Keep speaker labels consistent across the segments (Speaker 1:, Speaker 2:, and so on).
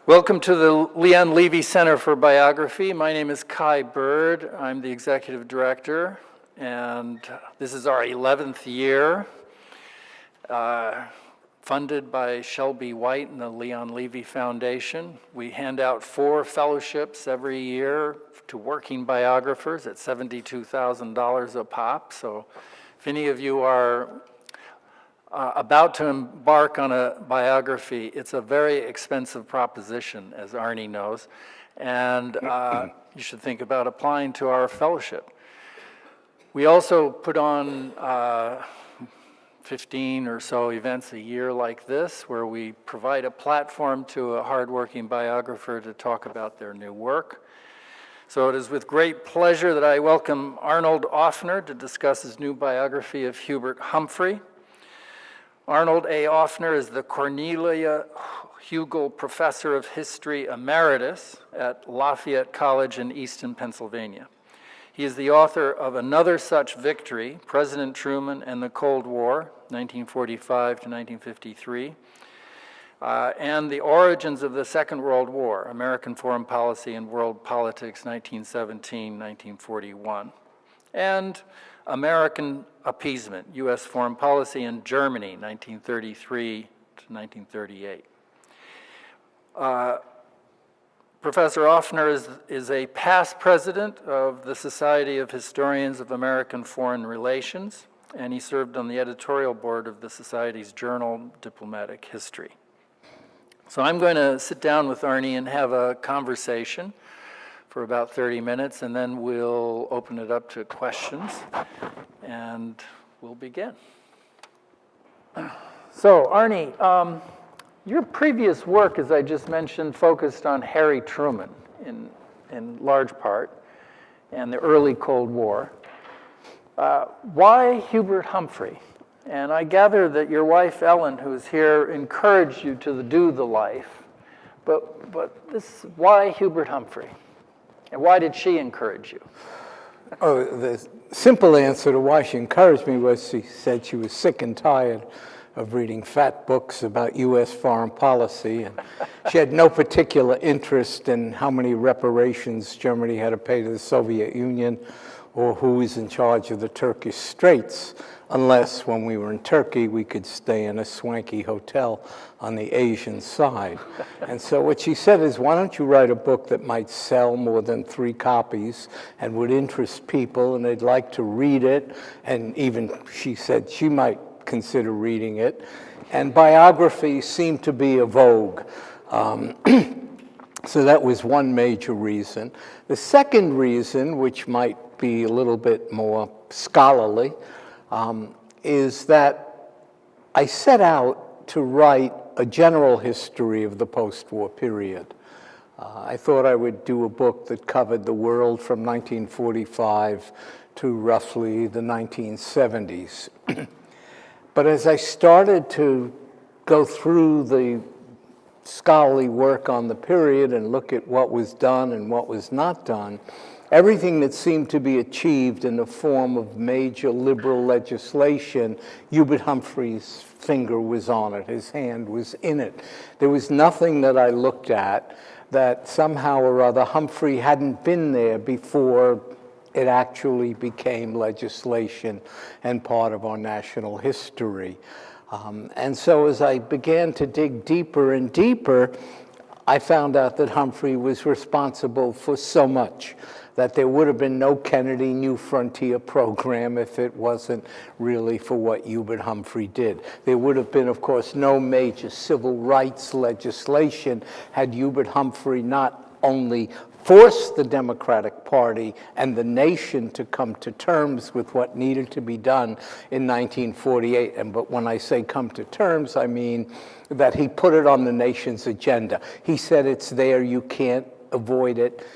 Speaker 1: Welcome to the Leon Levy Center for Biography. My name is Kai Bird. I'm the executive director, and this is our 11th year, funded by Shelby White and the Leon Levy Foundation. We hand out 4 fellowships every year to working biographers at $72,000 a pop. So if any of you are about to embark on a biography, it's a very expensive proposition, as Arnie knows, and you should think about applying to our fellowship. We also put on 15 or so events a year like this, where we provide a platform to a hardworking biographer to talk about their new work. So it is with great pleasure that I welcome Arnold Offner to discuss his new biography of Hubert Humphrey. Arnold A. Offner is the Cornelia Hugel Professor of History Emeritus at Lafayette College in Easton, Pennsylvania. He is the author of Another Such Victory, President Truman and the Cold War, 1945 to 1953, and The Origins of the Second World War, American Foreign Policy and World Politics, 1917-1941, and American Appeasement, U.S. Foreign Policy in Germany, 1933 to 1938. Professor Offner is a past president of the Society of Historians of American Foreign Relations, and he served on the editorial board of the Society's journal, Diplomatic History. So I'm going to sit down with Arnie and have a conversation for about 30 minutes, and then we'll open it up to questions, and we'll begin. So, Arnie, your previous work, as I just mentioned, focused on Harry Truman in large part, and the early Cold War. Why Hubert Humphrey? And I gather that your wife, Ellen, who's here, encouraged you to do the life, but why Hubert Humphrey? And why did she encourage you?
Speaker 2: Oh, the simple answer to why she encouraged me was she said she was sick and tired of reading fat books about U.S. foreign policy, and she had no particular interest in how many reparations Germany had to pay to the Soviet Union or who was in charge of the Turkish Straits, unless when we were in Turkey we could stay in a swanky hotel on the Asian side. And so what she said is, why don't you write a book that might sell more than 3 copies and would interest people and they'd like to read it, and even she said she might consider reading it. And biography seemed to be a vogue. So that was one major reason. The second reason, which might be a little bit more scholarly, is that I set out to write a general history of the post-war period. I thought I would do a book that covered the world from 1945 to roughly the 1970s. But as I started to go through the scholarly work on the period and look at what was done and what was not done, everything that seemed to be achieved in the form of major liberal legislation, Hubert Humphrey's finger was on it, his hand was in it. There was nothing that I looked at that somehow or other Humphrey hadn't been there before it actually became legislation and part of our national history. And so as I began to dig deeper and deeper, I found out that Humphrey was responsible for so much, that there would have been no Kennedy New Frontier program if it wasn't really for what Hubert Humphrey did. There would have been, of course, no major civil rights legislation had Hubert Humphrey not only forced the Democratic Party and the nation to come to terms with what needed to be done in 1948. But when I say come to terms, I mean that he put it on the nation's agenda. He said it's there, you can't avoid it.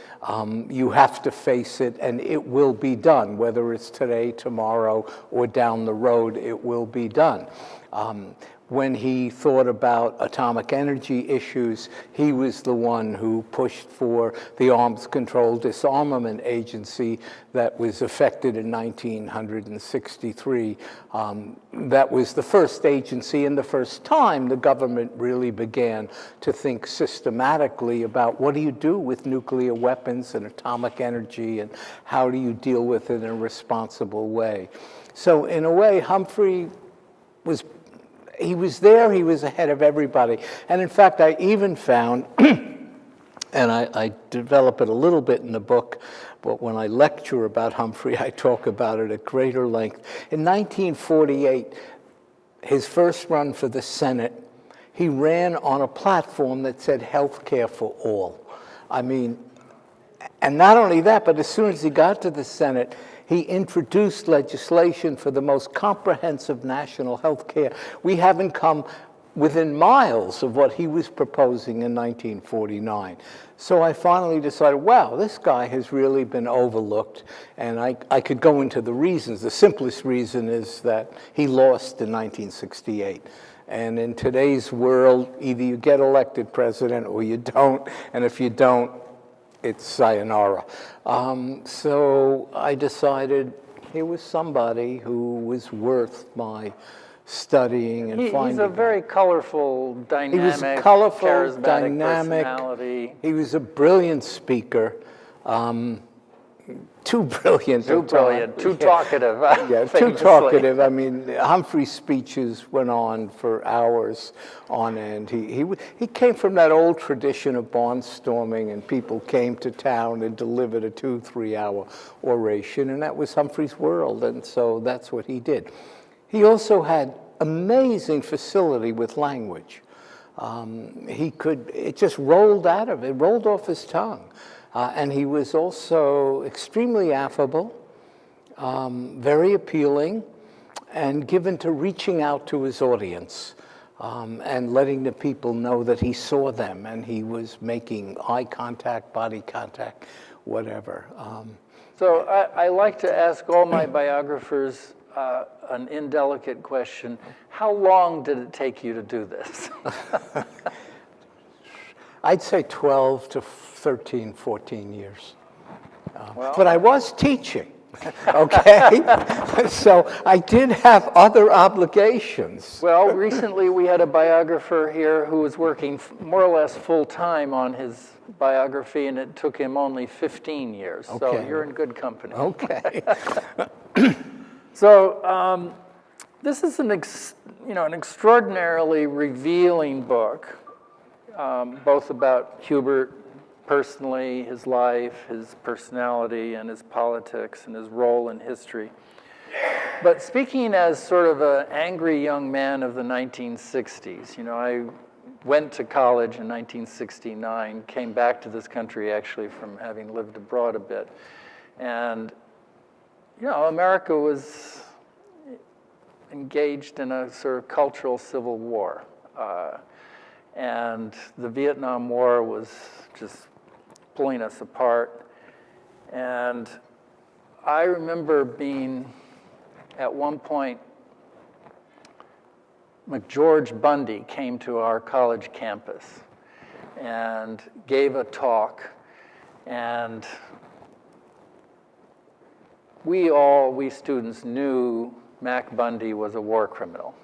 Speaker 2: You have to face it, and it will be done. Whether it's today, tomorrow, or down the road, it will be done. when he thought about atomic energy issues, he was the one who pushed for the Arms Control Disarmament Agency that was effected in 1963. That was the first agency and the first time the government really began to think systematically about what do you do with nuclear weapons and atomic energy, and how do you deal with it in a responsible way. So in a way, Humphrey was there, he was ahead of everybody. And in fact, I even found, and I develop it a little bit in the book, but when I lecture about Humphrey, I talk about it at greater length. In 1948, his first run for the Senate, he ran on a platform that said health care for all. I mean, and not only that, but as soon as he got to the Senate, he introduced legislation for the most comprehensive national health care. We haven't come within miles of what he was proposing in 1949. So I finally decided, wow, this guy has really been overlooked, and I could go into the reasons. The simplest reason is that he lost in 1968. And in today's world, either you get elected president or you don't, and if you don't, it's sayonara. So I decided he was somebody who was worth my studying and finding.
Speaker 1: He's a very colorful, dynamic,
Speaker 2: he was colorful,
Speaker 1: charismatic
Speaker 2: dynamic.
Speaker 1: Personality.
Speaker 2: He was a brilliant speaker. Too brilliant.
Speaker 1: Too brilliant, too talkative.
Speaker 2: Yeah, too talkative. I mean, Humphrey's speeches went on for hours on end. He came from that old tradition of barnstorming, and people came to town and delivered a 2-3 hour oration, and that was Humphrey's world, and so that's what he did. He also had amazing facility with language. It just rolled off his tongue. And he was also extremely affable, very appealing, and given to reaching out to his audience and letting the people know that he saw them and he was making eye contact, body contact, whatever.
Speaker 1: So I like to ask all my biographers an indelicate question. How long did it take you to do this?
Speaker 2: I'd say 12 to 13, 14 years. But I was teaching, okay? So I did have other obligations.
Speaker 1: Well, recently we had a biographer here who was working more or less full-time on his biography, and it took him only 15 years. Okay. So you're in good company.
Speaker 2: Okay.
Speaker 1: So this is an extraordinarily revealing book. Both about Hubert personally, his life, his personality, and his politics, and his role in history. But speaking as sort of an angry young man of the 1960s, I went to college in 1969, came back to this country actually from having lived abroad a bit. And, America was engaged in a sort of cultural civil war. And the Vietnam War was just pulling us apart. And I remember being, at one point, McGeorge Bundy came to our college campus and gave a talk. And we students knew Mac Bundy was a war criminal.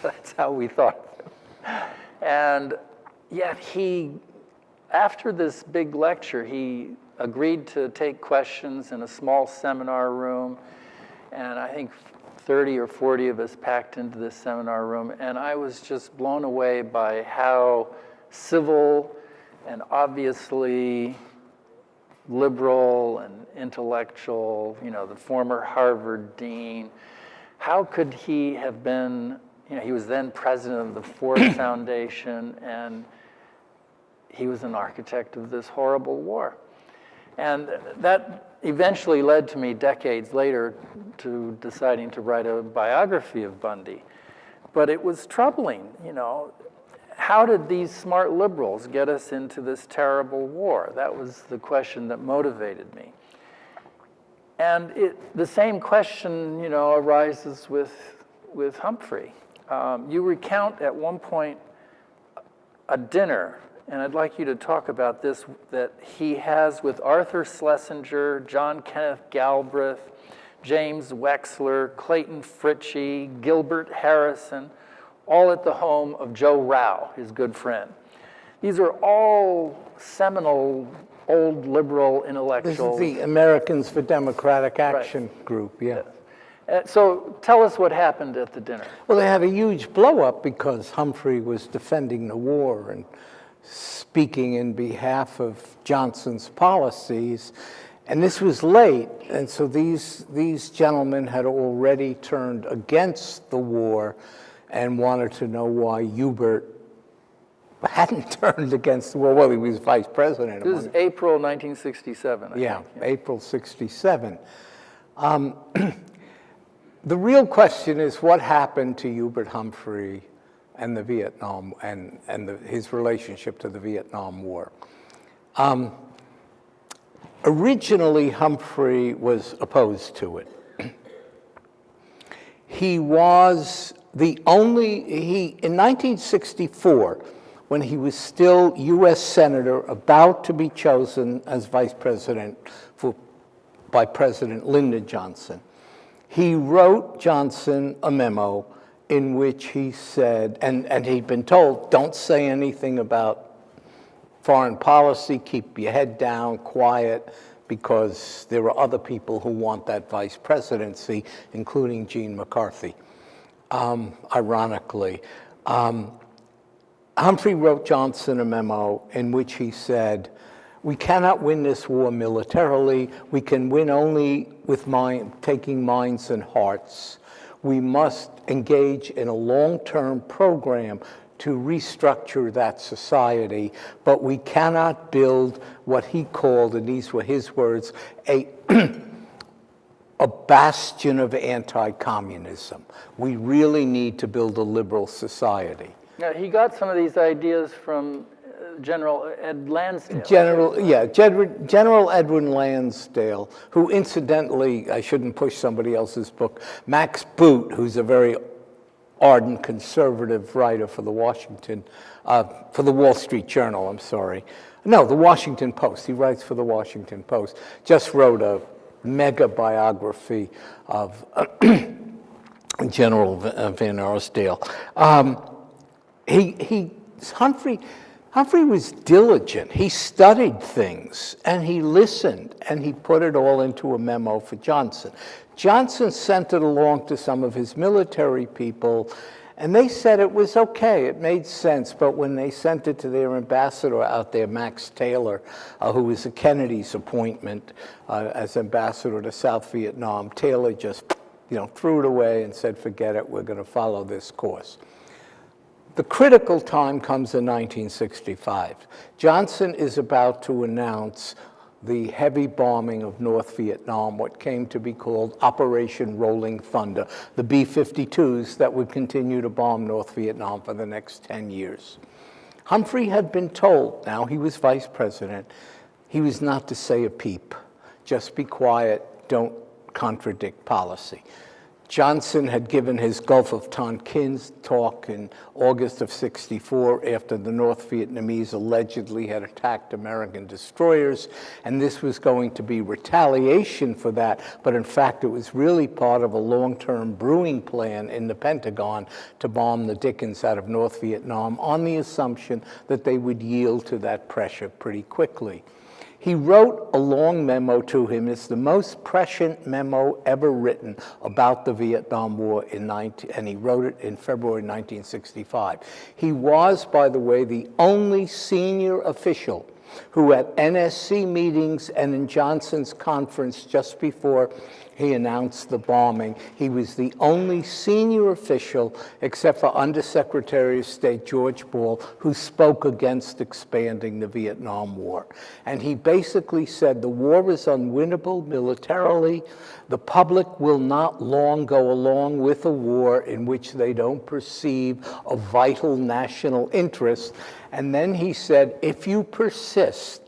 Speaker 1: That's how we thought of him. And yet after this big lecture, he agreed to take questions in a small seminar room. And I think 30 or 40 of us packed into this seminar room. And I was just blown away by how civil and obviously liberal and intellectual, the former Harvard dean, how could he have been, he was then president of the Ford Foundation, and he was an architect of this horrible war. And that eventually led to me decades later to deciding to write a biography of Bundy. But it was troubling, How did these smart liberals get us into this terrible war? That was the question that motivated me. And the same question, arises with Humphrey. You recount at one point a dinner, and I'd like you to talk about this, that he has with Arthur Schlessinger, John Kenneth Galbraith, James Wexler, Clayton Fritchie, Gilbert Harrison, all at the home of Joe Rao, his good friend. These are all seminal, old liberal intellectuals.
Speaker 2: This is the Americans for Democratic Action group, yeah.
Speaker 1: So tell us what happened at the dinner.
Speaker 2: Well, they had a huge blow-up because Humphrey was defending the war and speaking in behalf of Johnson's policies. And this was late, and so these gentlemen had already turned against the war and wanted to know why Hubert hadn't turned against the war. Well, he was vice president.
Speaker 1: This is April 1967, I
Speaker 2: yeah,
Speaker 1: think.
Speaker 2: April 67. The real question is what happened to Hubert Humphrey and the Vietnam and his relationship to the Vietnam War. Originally, Humphrey was opposed to it. He was the only, in 1964, when he was still U.S. Senator about to be chosen as vice president by President Lyndon Johnson, he wrote Johnson a memo in which he said, and he'd been told, don't say anything about foreign policy, keep your head down, quiet, because there are other people who want that vice presidency, including Gene McCarthy, ironically. Humphrey wrote Johnson a memo in which he said, we cannot win this war militarily. We can win only with taking minds and hearts. We must engage in a long-term program to restructure that society, but we cannot build what he called, and these were his words, a bastion of anti-communism. We really need to build a liberal society.
Speaker 1: Now, he got some of these ideas from General Ed Lansdale.
Speaker 2: General Edwin Lansdale, who incidentally, I shouldn't push somebody else's book, Max Boot, who's a very ardent conservative writer for the Wall Street Journal, I'm sorry. No, the Washington Post. He writes for the Washington Post. Just wrote a mega biography of General Van Arsdale. Humphrey was diligent. He studied things, and he listened, and he put it all into a memo for Johnson. Johnson sent it along to some of his military people, and they said it was okay, it made sense, but when they sent it to their ambassador out there, Max Taylor, who was a Kennedy's appointment as ambassador to South Vietnam, Taylor just threw it away and said, forget it, we're going to follow this course. The critical time comes in 1965. Johnson is about to announce the heavy bombing of North Vietnam, what came to be called Operation Rolling Thunder, the B-52s that would continue to bomb North Vietnam for the next 10 years. Humphrey had been told, now he was vice president, he was not to say a peep. Just be quiet, don't contradict policy. Johnson had given his Gulf of Tonkin talk in August of '64 after the North Vietnamese allegedly had attacked American destroyers, and this was going to be retaliation for that, but in fact it was really part of a long-term brewing plan in the Pentagon to bomb the dickens out of North Vietnam on the assumption that they would yield to that pressure pretty quickly. He wrote a long memo to him. It's the most prescient memo ever written about the Vietnam War and he wrote it in February 1965. He was, by the way, the only senior official who at NSC meetings and in Johnson's conference just before he announced the bombing, he was the only senior official, except for Undersecretary of State George Ball, who spoke against expanding the Vietnam War. And he basically said the war is unwinnable militarily. The public will not long go along with a war in which they don't perceive a vital national interest. And then he said, if you persist,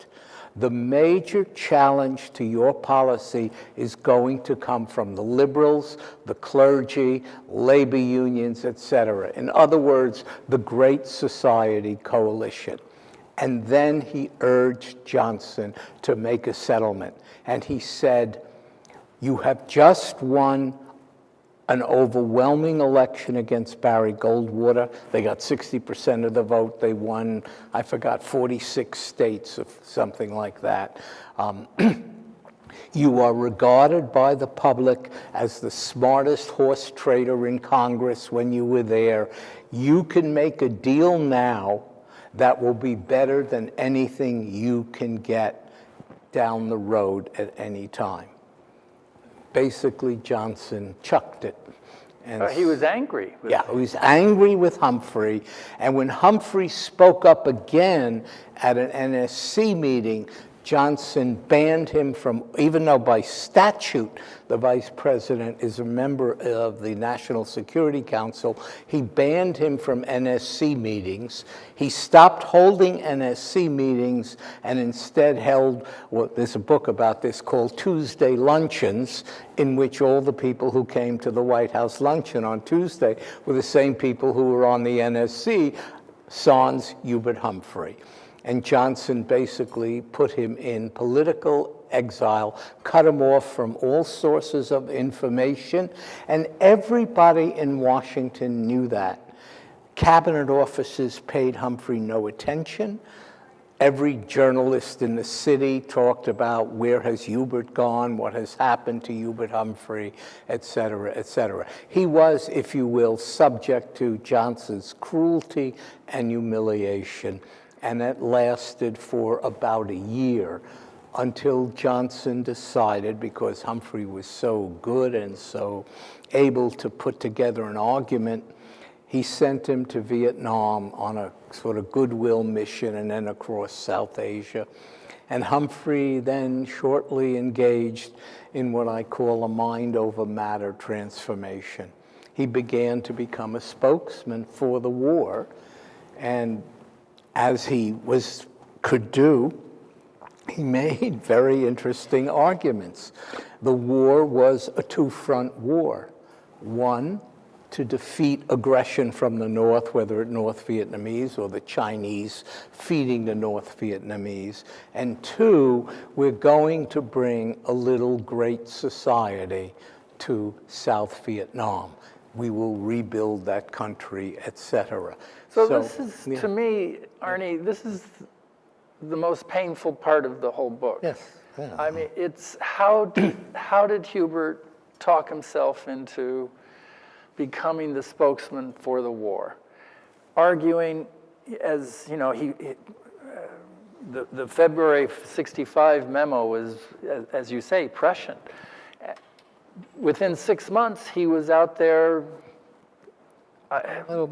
Speaker 2: The major challenge to your policy is going to come from the liberals, the clergy, labor unions, etc. In other words, the Great Society Coalition. And then he urged Johnson to make a settlement. And he said, you have just won an overwhelming election against Barry Goldwater. They got 60% of the vote. They won, I forgot, 46 states or something like that. You are regarded by the public as the smartest horse trader in Congress when you were there. You can make a deal now that will be better than anything you can get down the road at any time. Basically, Johnson chucked it. And
Speaker 1: he was angry.
Speaker 2: he was angry with Humphrey. And when Humphrey spoke up again at an NSC meeting, Johnson banned him from, even though by statute the vice president is a member of the National Security Council, he banned him from NSC meetings. He stopped holding NSC meetings and instead held, well, there's a book about this called Tuesday Luncheons, in which all the people who came to the White House luncheon on Tuesday were the same people who were on the NSC, sans Hubert Humphrey. And Johnson basically put him in political exile, cut him off from all sources of information, and everybody in Washington knew that. Cabinet officers paid Humphrey no attention. Every journalist in the city talked about where has Hubert gone, what has happened to Hubert Humphrey, et cetera, et cetera. He was, if you will, subject to Johnson's cruelty and humiliation. And that lasted for about a year until Johnson decided, because Humphrey was so good and so able to put together an argument, he sent him to Vietnam on a sort of goodwill mission and then across South Asia. And Humphrey then shortly engaged in what I call a mind over matter transformation. He began to become a spokesman for the war, and as he could do, he made very interesting arguments. The war was a two-front war. One, to defeat aggression from the North, whether it's North Vietnamese or the Chinese feeding the North Vietnamese. And two, we're going to bring a little great society to South Vietnam. We will rebuild that country, etc.
Speaker 1: So this is, to me, Arnie, this is the most painful part of the whole book.
Speaker 2: Yes. Yeah.
Speaker 1: I mean, it's how did Hubert talk himself into becoming the spokesman for the war, arguing, as you know, the February '65 memo was, as you say, prescient. Within 6 months, he was out there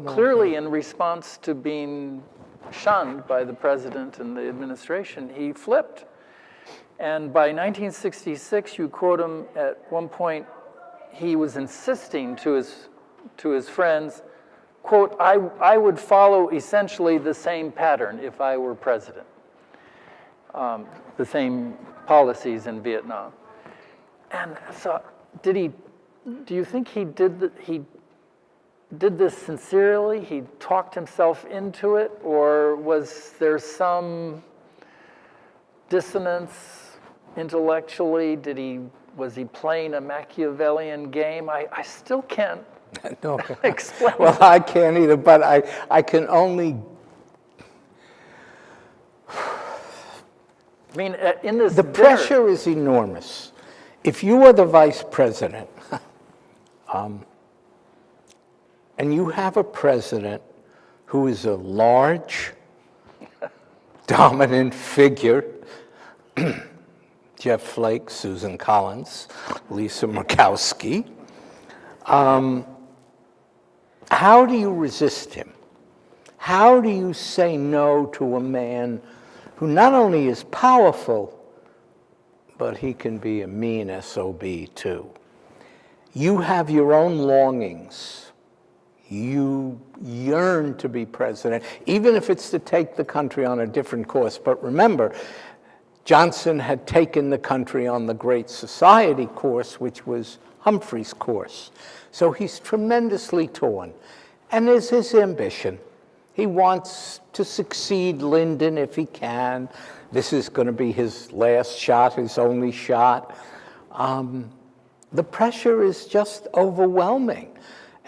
Speaker 1: clearly in response to being shunned by the president and the administration. He flipped. And by 1966, you quote him at one point, he was insisting to his friends, quote, I would follow essentially the same pattern if I were president, the same policies in Vietnam. And so do you think he did this sincerely? He talked himself into it, or was there some dissonance intellectually? Was he playing a Machiavellian game? I still can't explain.
Speaker 2: Well, I can't either, but I can only.
Speaker 1: I mean, in this
Speaker 2: The pressure is enormous. If you are the vice president, and you have a president who is a large, dominant figure, Jeff Flake, Susan Collins, Lisa Murkowski, how do you resist him? How do you say no to a man who not only is powerful, but he can be a mean SOB too? You have your own longings. You yearn to be president, even if it's to take the country on a different course. But remember, Johnson had taken the country on the Great Society course, which was Humphrey's course. So he's tremendously torn. And there's his ambition. He wants to succeed Lyndon if he can. This is going to be his last shot, his only shot. The pressure is just overwhelming.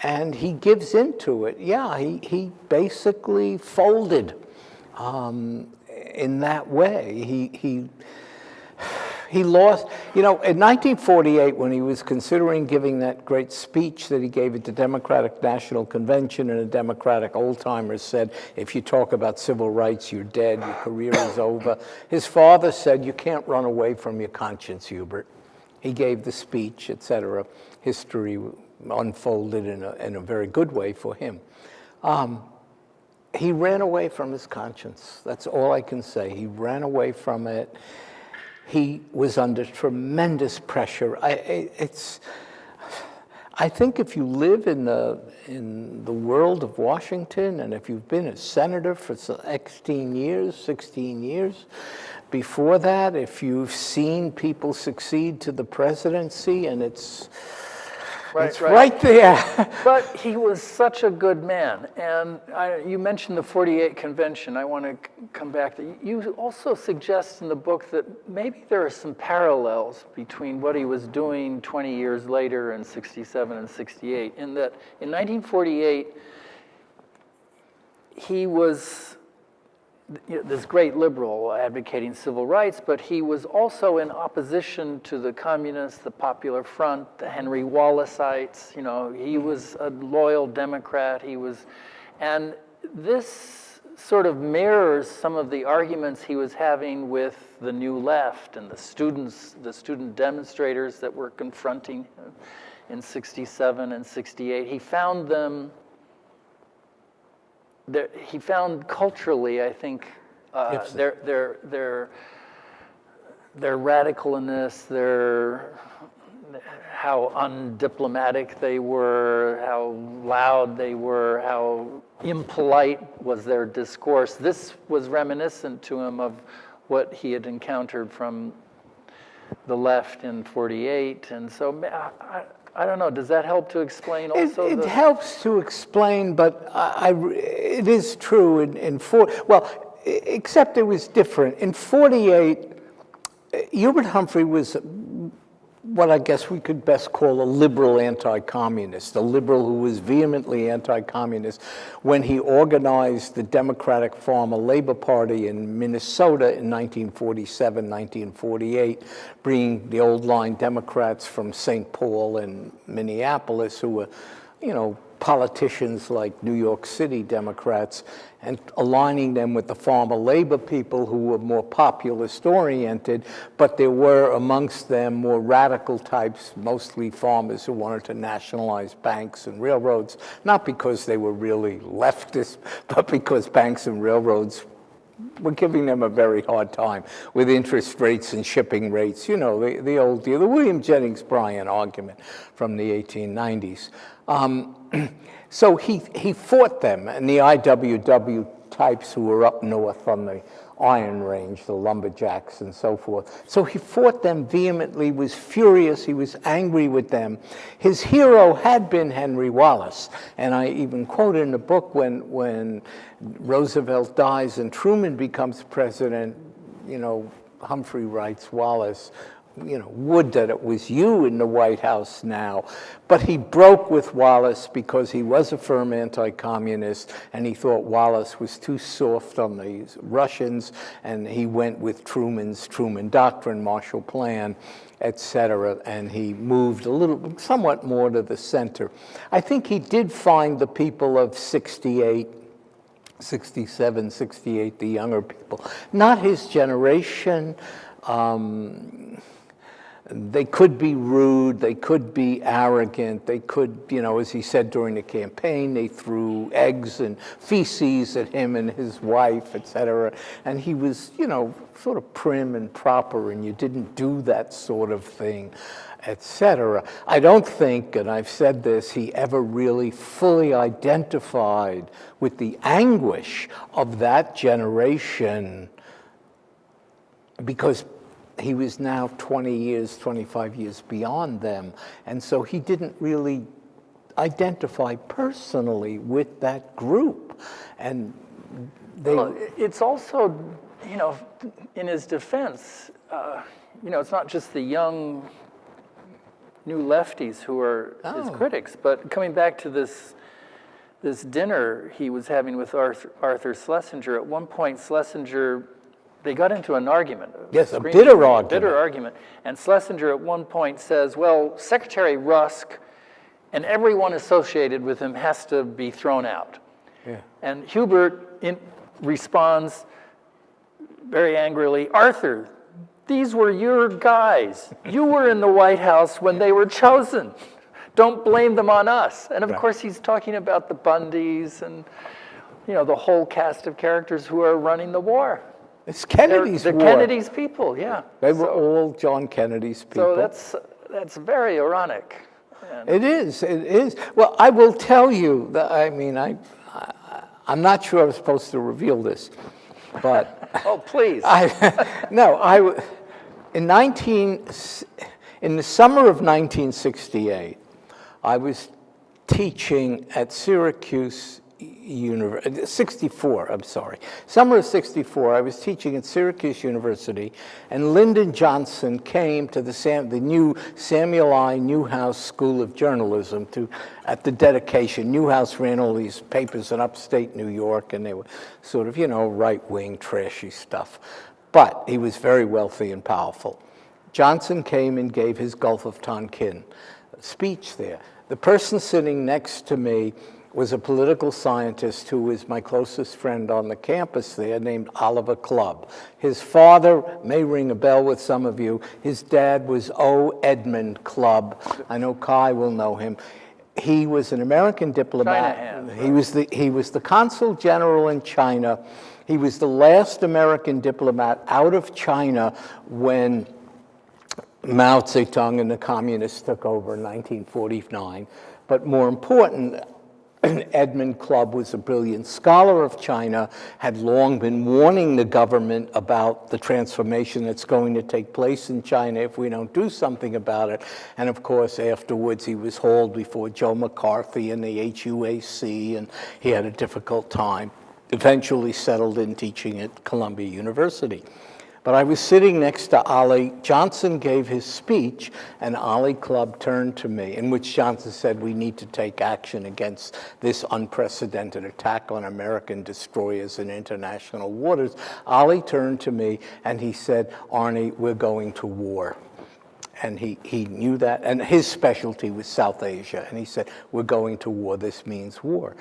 Speaker 2: And he gives into it. Yeah, he basically folded in that way. He lost, in 1948, when he was considering giving that great speech that he gave at the Democratic National Convention, and the Democratic old-timers said, if you talk about civil rights, you're dead, your career is over. His father said, you can't run away from your conscience, Hubert. He gave the speech, etc. History unfolded in a very good way for him. He ran away from his conscience. That's all I can say. He ran away from it. He was under tremendous pressure. I think if you live in the world of Washington, and if you've been a senator for 16 years, before that, if you've seen people succeed to the presidency, and it's right there.
Speaker 1: But he was such a good man. And you mentioned the 48 convention. I want to come back to you. Also suggest in the book that maybe there are some parallels between what he was doing 20 years later in 67 and 68, in that in 1948, he was this great liberal advocating civil rights, but he was also in opposition to the communists, the Popular Front, the Henry Wallaceites. He was a loyal Democrat. And this sort of mirrors some of the arguments he was having with the New Left and the student demonstrators that were confronting him in 67 and 68. He found them. He found culturally, I think, their radicalness, how undiplomatic they were, how loud they were, how impolite was their discourse. This was reminiscent to him of what he had encountered from the left in 48, and so I don't know. Does that help to explain also?
Speaker 2: It helps to explain, but it is true except it was different. In 48, Hubert Humphrey was what I guess we could best call a liberal anti-communist, a liberal who was vehemently anti-communist when he organized the Democratic Farmer Labor Party in Minnesota in 1947, 1948, bringing the old line Democrats from St. Paul and Minneapolis who were, politicians like New York City Democrats, and aligning them with the farmer labor people who were more populist-oriented, but there were amongst them more radical types, mostly farmers who wanted to nationalize banks and railroads, not because they were really leftist, but because banks and railroads were giving them a very hard time with interest rates and shipping rates, the old deal, the William Jennings Bryan argument from the 1890s. So he fought them, and the IWW types who were up north on the Iron Range, the lumberjacks and so forth. So he fought them vehemently, was furious, he was angry with them. His hero had been Henry Wallace, and I even quote in the book when Roosevelt dies and Truman becomes president, Humphrey writes Wallace, would that it was you in the White House now. But he broke with Wallace because he was a firm anti-communist, and he thought Wallace was too soft on the Russians, and he went with Truman's Truman Doctrine, Marshall Plan, etc., and he moved somewhat more to the center. I think he did find the people of 68, 67, 68, the younger people, not his generation. They could be rude, they could be arrogant, they could, as he said during the campaign, they threw eggs and feces at him and his wife, etc. And he was, sort of prim and proper, and you didn't do that sort of thing, etc. I don't think, and I've said this, he ever really fully identified with the anguish of that generation because he was now 20 years, 25 years beyond them. And so he didn't really identify personally with that group. And they...
Speaker 1: Well, it's also, you know, in his defense, you know, it's not just the young new lefties who are his critics, but coming back to this dinner he was having with Arthur Schlessinger, at one point Schlessinger, they got into an argument.
Speaker 2: Yes, a bitter argument.
Speaker 1: Bitter argument. And Schlessinger at one point says, well, Secretary Rusk and everyone associated with him has to be thrown out.
Speaker 2: Yeah.
Speaker 1: And Hubert responds very angrily, Arthur, these were your guys. You were in the White House when they were chosen. Don't blame them on us. And of course, he's talking about the Bundys and, you know, the whole cast of characters who are running the war.
Speaker 2: It's Kennedy's war.
Speaker 1: The Kennedy's people, yeah.
Speaker 2: They were all John Kennedy's people.
Speaker 1: So that's very ironic.
Speaker 2: It is. It is. Well, I will tell you that. I mean, I'm not sure I'm supposed to reveal this, but
Speaker 1: oh, please.
Speaker 2: In the summer of 1968, I was teaching at Syracuse University. 64. I'm sorry. Summer of '64, I was teaching at Syracuse University, and Lyndon Johnson came to the new Samuel I. Newhouse School of Journalism at the dedication. Newhouse ran all these papers in upstate New York, and they were sort of, you know, right-wing, trashy stuff. But he was very wealthy and powerful. Johnson came and gave his Gulf of Tonkin speech there. The person sitting next to me was a political scientist who was my closest friend on the campus there, named Oliver Clubb. His father may ring a bell with some of you. His dad was O. Edmund Clubb. I know Kai will know him. He was an American diplomat. He was the consul general in China. He was the last American diplomat out of China when Mao Zedong and the communists took over in 1949. But more important, Edmund Clubb was a brilliant scholar of China, had long been warning the government about the transformation that's going to take place in China if we don't do something about it. And of course, afterwards, he was hauled before Joe McCarthy and the HUAC, and he had a difficult time. Eventually settled in teaching at Columbia University. But I was sitting next to Ollie. Johnson gave his speech, and Ollie Clubb turned to me, in which Johnson said, we need to take action against this unprecedented attack on American destroyers in international waters. Ollie turned to me, and he said, Arnie, we're going to war. And he knew that, and his specialty was South Asia. And he said, we're going to war, this means war.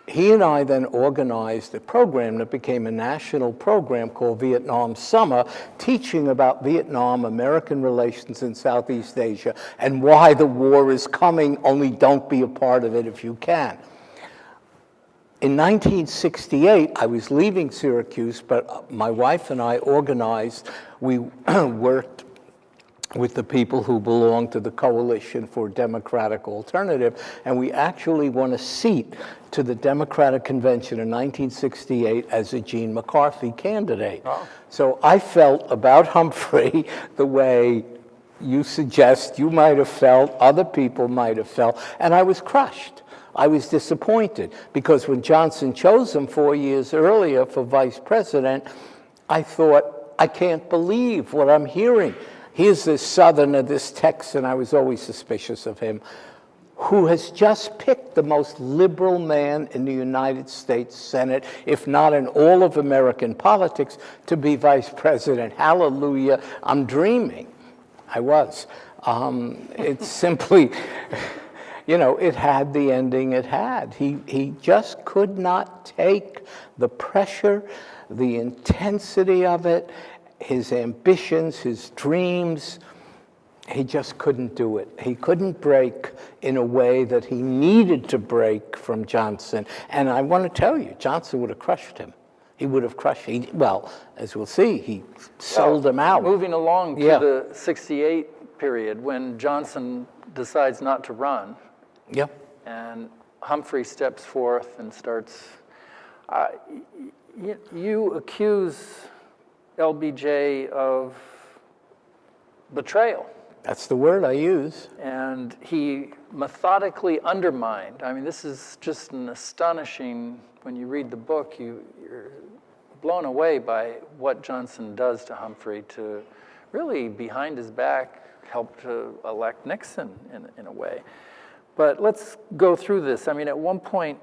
Speaker 2: He and I then organized a program that became a national program called Vietnam Summer, teaching about Vietnam, American relations in Southeast Asia, and why the war is coming, only don't be a part of it if you can. In 1968, I was leaving Syracuse, but my wife and I organized, we worked with the people who belonged to the Coalition for Democratic Alternative, and we actually won a seat to the Democratic Convention in 1968 as a Gene McCarthy candidate. Oh. So I felt about Humphrey the way you suggest you might have felt, other people might have felt, and I was crushed. I was disappointed, because when Johnson chose him 4 years earlier for vice president, I thought, I can't believe what I'm hearing. Here's this Southerner, this Texan, I was always suspicious of him, who has just picked the most liberal man in the United States Senate, if not in all of American politics, to be vice president. Hallelujah, I'm dreaming. I was. It's simply, you know, it had the ending it had. He just could not take the pressure, the intensity of it, his ambitions, his dreams. He just couldn't do it. He couldn't break in a way that he needed to break from Johnson. And I want to tell you, Johnson would have crushed him. He would have crushed him. Well, as we'll see, he sold him out.
Speaker 1: Moving along to the 68 period, when Johnson decides not to run, and Humphrey steps forth and starts, you accuse LBJ of betrayal.
Speaker 2: That's the word I use.
Speaker 1: And he methodically undermined. I mean, this is just an astonishing, when you read the book, you're blown away by what Johnson does to Humphrey to really, behind his back, help to elect Nixon in a way. But let's go through this. I mean, at one point,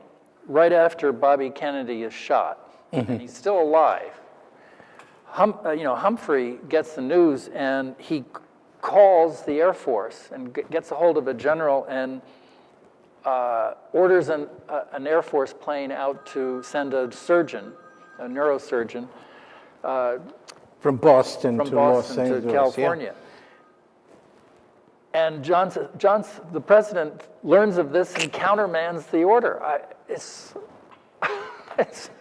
Speaker 1: right after Bobby Kennedy is shot, and he's still alive, Humphrey gets the news, and he calls the Air Force and gets a hold of a general and orders an Air Force plane out to send a surgeon, a neurosurgeon,
Speaker 2: from Boston to Los Angeles,
Speaker 1: to California. Yeah. And the president learns of this and countermands the order. It's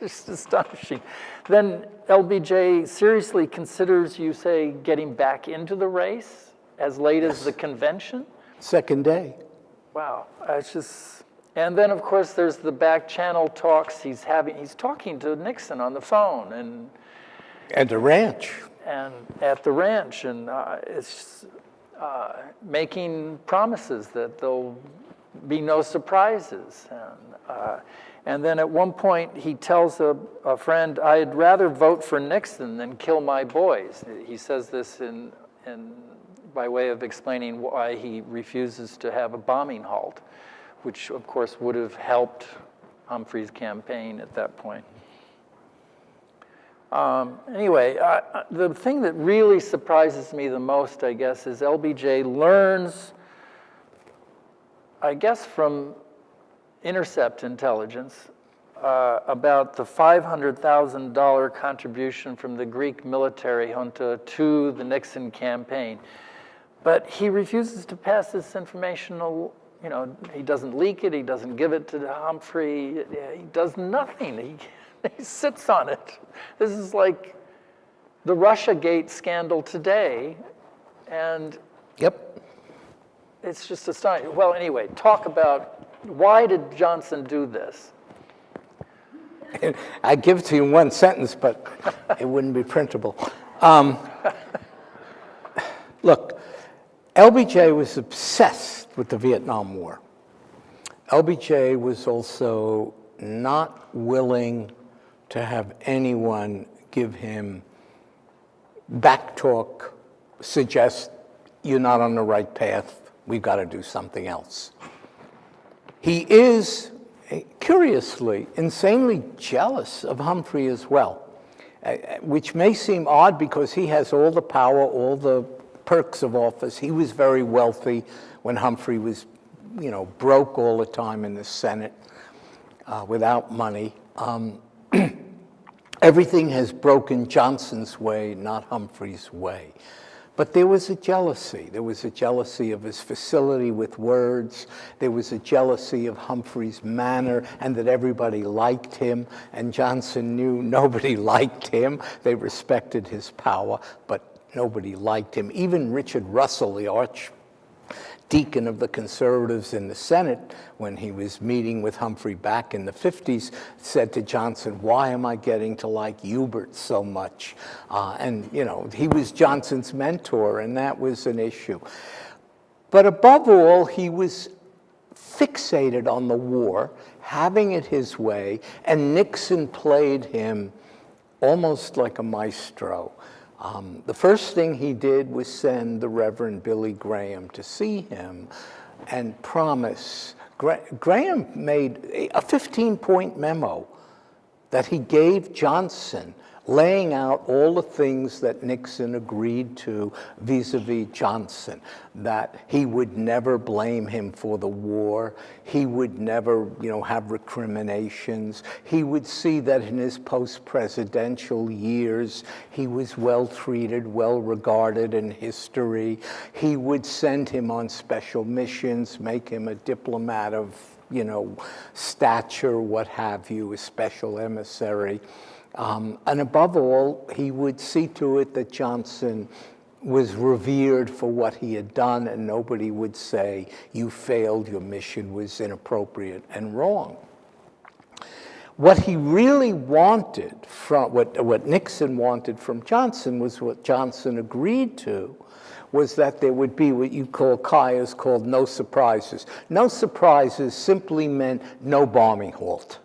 Speaker 1: just astonishing. Then LBJ seriously considers, you say, getting back into the race as late as the convention?
Speaker 2: Second day.
Speaker 1: Wow, it's just, and then of course there's the back channel talks he's talking to Nixon on the phone and
Speaker 2: at the ranch.
Speaker 1: And at the ranch, and it's making promises that there'll be no surprises. And then at one point he tells a friend, "I'd rather vote for Nixon than kill my boys." He says this by way of explaining why he refuses to have a bombing halt, which of course would have helped Humphrey's campaign at that point. Anyway, the thing that really surprises me the most, I guess, is LBJ learns, I guess, from intercept intelligence about the $500,000 contribution from the Greek military junta to the Nixon campaign. But he refuses to pass this information, he doesn't leak it, he doesn't give it to Humphrey, he does nothing. He sits on it. This is like the Russiagate scandal today, and
Speaker 2: Yep.
Speaker 1: it's just astonishing. Well, anyway, talk about why did Johnson do this?
Speaker 2: I give it to you in one sentence, but it wouldn't be printable. Look, LBJ was obsessed with the Vietnam War. LBJ was also not willing to have anyone give him back talk, suggest you're not on the right path, we've got to do something else. He is, curiously, insanely jealous of Humphrey as well, which may seem odd because he has all the power, all the perks of office. He was very wealthy when Humphrey was, broke all the time in the Senate without money. Everything has broken Johnson's way, not Humphrey's way. But there was a jealousy. There was a jealousy of his facility with words. There was a jealousy of Humphrey's manner and that everybody liked him. And Johnson knew nobody liked him. They respected his power, but nobody liked him. Even Richard Russell, the archdeacon of the conservatives in the Senate, when he was meeting with Humphrey back in the 50s, said to Johnson, "Why am I getting to like Hubert so much?" And he was Johnson's mentor, and that was an issue. But above all, he was fixated on the war, having it his way, and Nixon played him almost like a maestro. The first thing he did was send the Reverend Billy Graham to see him and promise. Graham made a 15-point memo that he gave Johnson, laying out all the things that Nixon agreed to vis-a-vis Johnson, that he would never blame him for the war, he would never, have recriminations, he would see that in his post-presidential years, he was well-treated, well-regarded in history, he would send him on special missions, make him a diplomat of, stature, what have you, a special emissary. And above all, he would see to it that Johnson was revered for what he had done, and nobody would say, "You failed, your mission was inappropriate and wrong." What he really wanted from, what Nixon wanted from Johnson was what Johnson agreed to, was that there would be what you call, Kayas called no surprises. No surprises simply meant no bombing halt.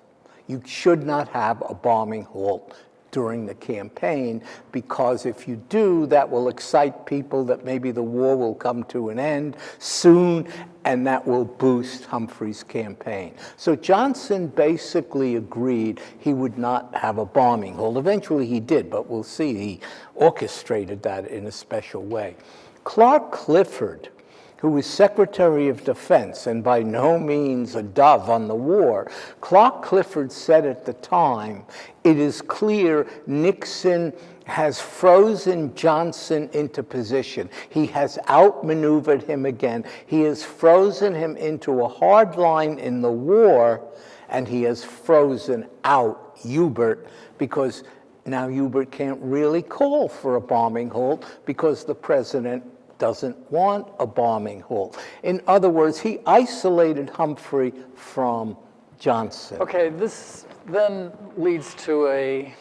Speaker 2: You should not have a bombing halt during the campaign, because if you do, that will excite people that maybe the war will come to an end soon, and that will boost Humphrey's campaign. So Johnson basically agreed he would not have a bombing halt. Eventually he did, but we'll see he orchestrated that in a special way. Clark Clifford, who was Secretary of Defense and by no means a dove on the war, Clark Clifford said at the time, it is clear Nixon has frozen Johnson into position. He has outmaneuvered him again. He has frozen him into a hard line in the war, and he has frozen out Hubert, because now Hubert can't really call for a bombing halt because the president doesn't want a bombing halt. In other words, he isolated Humphrey from Johnson.
Speaker 1: Okay, this then leads to a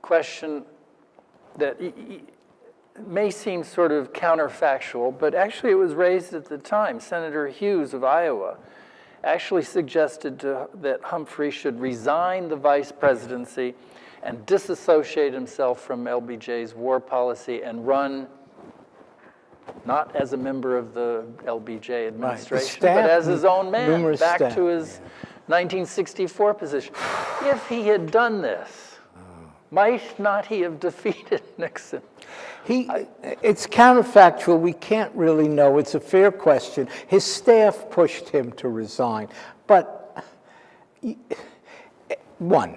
Speaker 1: question that may seem sort of counterfactual, but actually it was raised at the time. Senator Hughes of Iowa actually suggested that Humphrey should resign the vice presidency and disassociate himself from LBJ's war policy and run not as a member of the LBJ administration, but as his own man, back to his 1964 position. If he had done this, might not he have defeated Nixon?
Speaker 2: It's counterfactual. We can't really know. It's a fair question. His staff pushed him to resign. But one,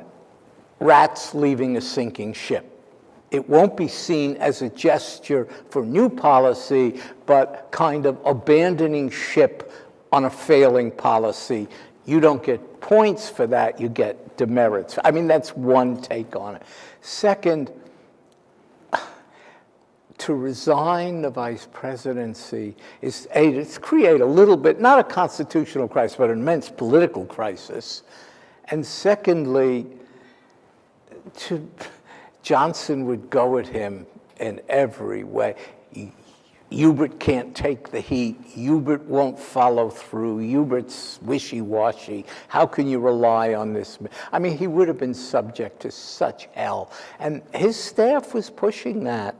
Speaker 2: rats leaving a sinking ship. It won't be seen as a gesture for new policy, but kind of abandoning ship on a failing policy. You don't get points for that, you get demerits. I mean, that's one take on it. Second, to resign the vice presidency is to create a little bit, not a constitutional crisis, but an immense political crisis. And secondly, Johnson would go at him in every way. Hubert can't take the heat. Hubert won't follow through. Hubert's wishy-washy. How can you rely on this? I mean, he would have been subject to such hell. And his staff was pushing that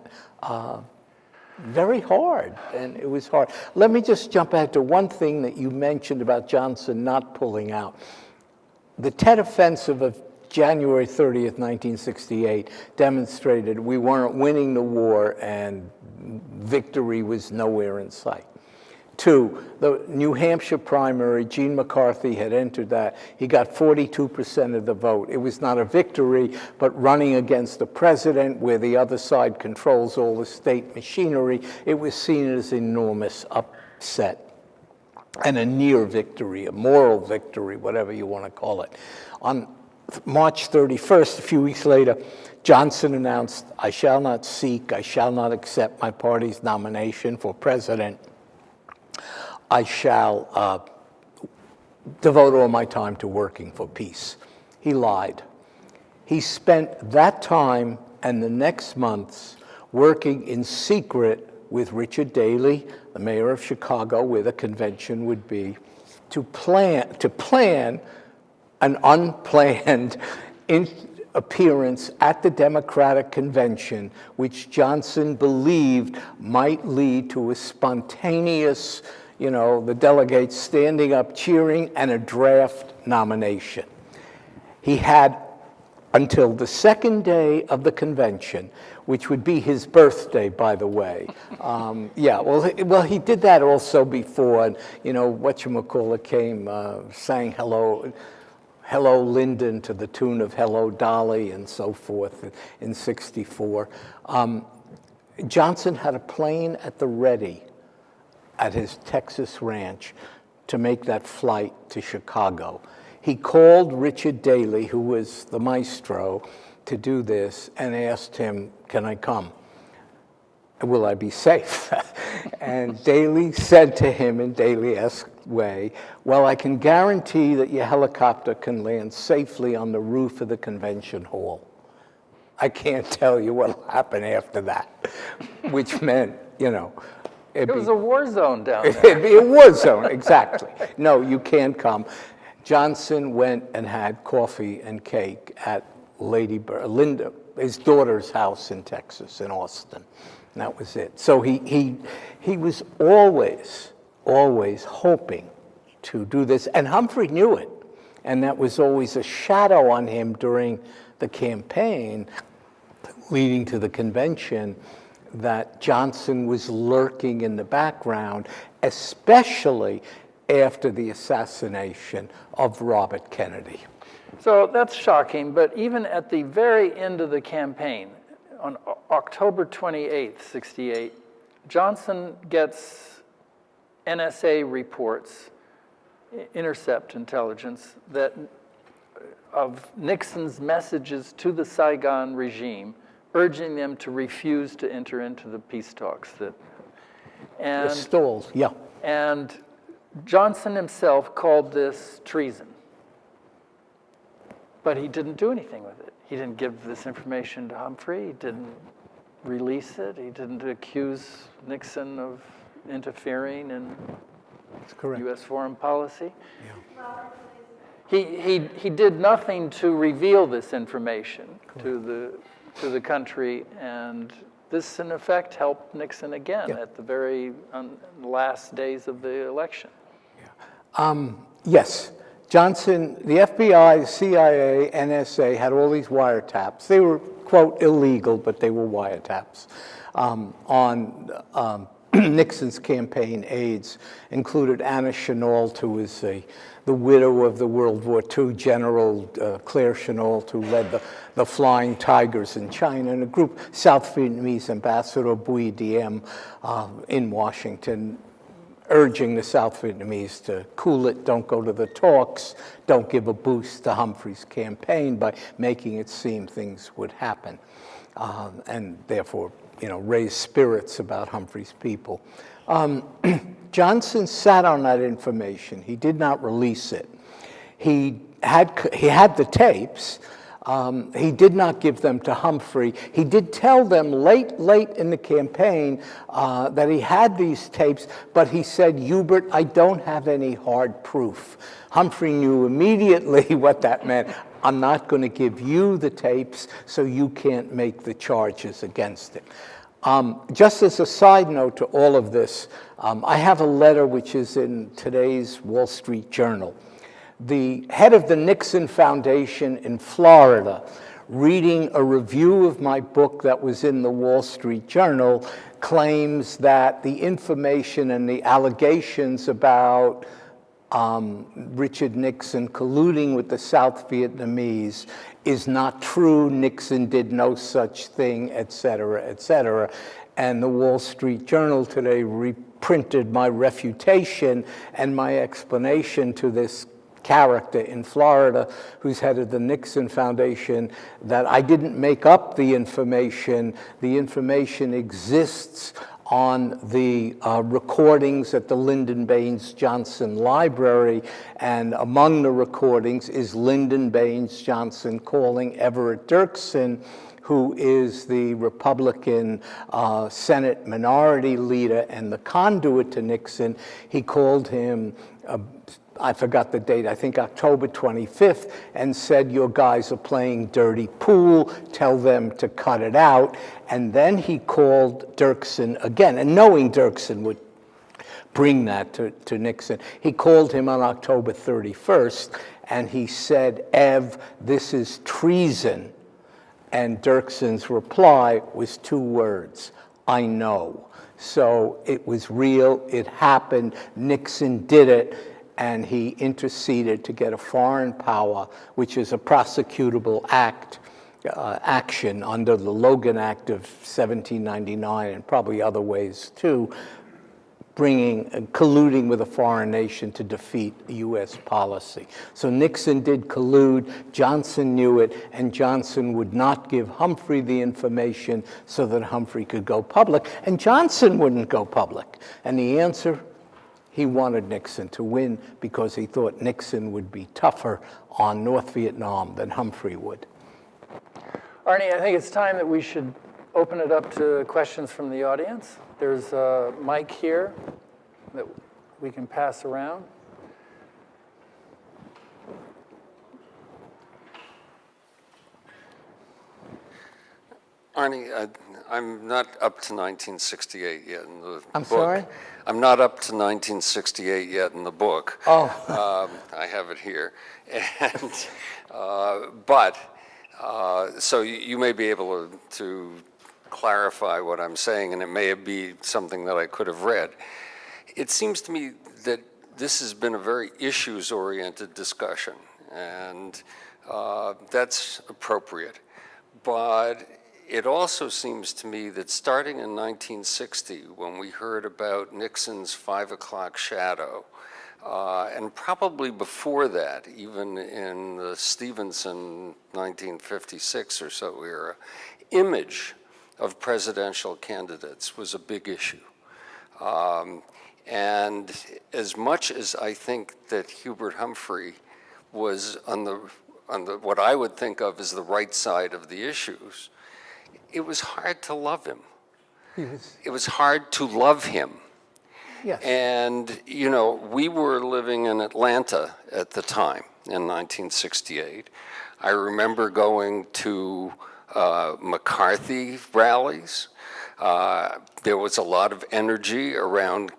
Speaker 2: very hard, and it was hard. Let me just jump ahead to one thing that you mentioned about Johnson not pulling out. The Tet Offensive of January 30th, 1968 demonstrated we weren't winning the war and victory was nowhere in sight. Two, the New Hampshire primary, Gene McCarthy had entered that. He got 42% of the vote. It was not a victory, but running against the president where the other side controls all the state machinery, it was seen as enormous upset and a near victory, a moral victory, whatever you want to call it. On March 31st, a few weeks later, Johnson announced, I shall not accept my party's nomination for president. I shall devote all my time to working for peace. He lied. He spent that time and the next months working in secret with Richard Daley, the mayor of Chicago, where the convention would be, to plan an unplanned appearance at the Democratic convention, which Johnson believed might lead to a spontaneous, the delegates standing up, cheering, and a draft nomination. He had until the second day of the convention, which would be his birthday, by the way. He did that also before, and whatchamacallit came, sang Hello, Lyndon, to the tune of Hello, Dolly, and so forth in '64. Johnson had a plane at the ready at his Texas ranch to make that flight to Chicago. He called Richard Daley, who was the maestro, to do this and asked him, can I come? will I be safe? And Daley said to him in Daley-esque way, well, I can guarantee that your helicopter can land safely on the roof of the convention hall. I can't tell you what will happen after that, which meant, you know,
Speaker 1: It was a war zone down there.
Speaker 2: it'd be a war zone, exactly. No, you can't come. Johnson went and had coffee and cake at Lyndon, his daughter's house in Texas, in Austin. And that was it. So he was always hoping to do this. And Humphrey knew it. And that was always a shadow on him during the campaign leading to the convention, that Johnson was lurking in the background, especially after the assassination of Robert Kennedy.
Speaker 1: So that's shocking, but even at the very end of the campaign, on October 28th, 68, Johnson gets NSA reports, intercept intelligence, that of Nixon's messages to the Saigon regime, urging them to refuse to enter into the peace talks.
Speaker 2: The stalls, yeah.
Speaker 1: And Johnson himself called this treason. But he didn't do anything with it. He didn't give this information to Humphrey. He didn't release it. He didn't accuse Nixon of interfering in U.S. foreign policy. Yeah. He did nothing to reveal this information to the country, and this, in effect, helped Nixon again at the very last days of the election.
Speaker 2: Yeah. Yes. Johnson, the FBI, CIA, NSA had all these wiretaps. They were, quote, illegal, but they were wiretaps on Nixon's campaign aides, included Anna Chennault, who was the widow of the World War II General Claire Chennault, who led the Flying Tigers in China, and a group, South Vietnamese Ambassador Bui Diem in Washington, urging the South Vietnamese to cool it, don't go to the talks, don't give a boost to Humphrey's campaign by making it seem things would happen, and therefore, you know, raise spirits about Humphrey's people. Johnson sat on that information. He did not release it. He had the tapes. He did not give them to Humphrey. He did tell them late in the campaign that he had these tapes, but he said, Hubert, I don't have any hard proof. Humphrey knew immediately what that meant. I'm not going to give you the tapes, so you can't make the charges against it. Just as a side note to all of this, I have a letter which is in today's Wall Street Journal. The head of the Nixon Foundation in Florida, reading a review of my book that was in the Wall Street Journal, claims that the information and the allegations about Richard Nixon colluding with the South Vietnamese is not true. Nixon did no such thing, et cetera, et cetera. And the Wall Street Journal today reprinted my refutation and my explanation to this character in Florida who's head of the Nixon Foundation, that I didn't make up the information. The information exists on the recordings at the Lyndon Baines Johnson Library, and among the recordings is Lyndon Baines Johnson calling Everett Dirksen, who is the Republican Senate Minority Leader and the conduit to Nixon. He called him, I forgot the date, I think October 25th, and said, your guys are playing dirty pool, tell them to cut it out. And then he called Dirksen again, and knowing Dirksen would bring that to Nixon, he called him on October 31st, and he said, Ev, this is treason. And Dirksen's reply was 2 words, I know. So it was real, it happened, Nixon did it, and he interceded to get a foreign power, which is a prosecutable action under the Logan Act of 1799 and probably other ways too, colluding with a foreign nation to defeat U.S. policy. So Nixon did collude, Johnson knew it, and Johnson would not give Humphrey the information so that Humphrey could go public, and Johnson wouldn't go public. And the answer, he wanted Nixon to win because he thought Nixon would be tougher on North Vietnam than Humphrey would.
Speaker 1: Arnie, I think it's time that we should open it up to questions from the audience. There's a mic here that we can pass around.
Speaker 3: Arnie, I'm not up to 1968 yet in the book.
Speaker 2: I'm sorry?
Speaker 3: I'm not up to 1968 yet in the book.
Speaker 2: Oh.
Speaker 3: I have it here. And, so you may be able to clarify what I'm saying, and it may be something that I could have read. It seems to me that this has been a very issues-oriented discussion, and that's appropriate. But it also seems to me that starting in 1960, when we heard about Nixon's 5 o'clock shadow, and probably before that, even in the Stevenson 1956 or so era, image of presidential candidates was a big issue. And as much as I think that Hubert Humphrey was on the what I would think of as the right side of the issues, it was hard to love him. It was hard to love him.
Speaker 2: Yes.
Speaker 3: And, you know, we were living in Atlanta at the time in 1968. I remember going to McCarthy rallies. There was a lot of energy around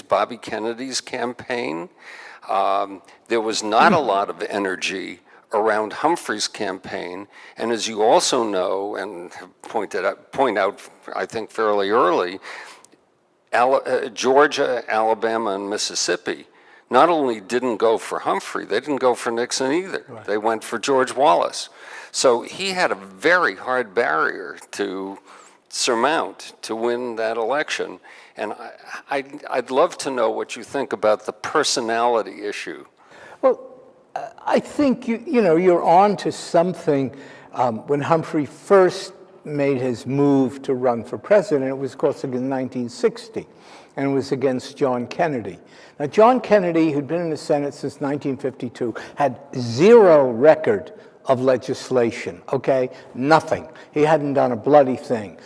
Speaker 3: Bobby Kennedy's campaign. There was not a lot of energy around Humphrey's campaign, and as you also know and have point out, I think fairly early, Georgia, Alabama, and Mississippi not only didn't go for Humphrey, they didn't go for Nixon either. Right. They went for George Wallace. So he had a very hard barrier to surmount to win that election. And I'd love to know what you think about the personality issue.
Speaker 2: Well, I think you're on to something. When Humphrey first made his move to run for president, it was, of course, in 1960, and it was against John Kennedy. Now, John Kennedy, who'd been in the Senate since 1952, had zero record of legislation, okay? Nothing. He hadn't done a bloody thing.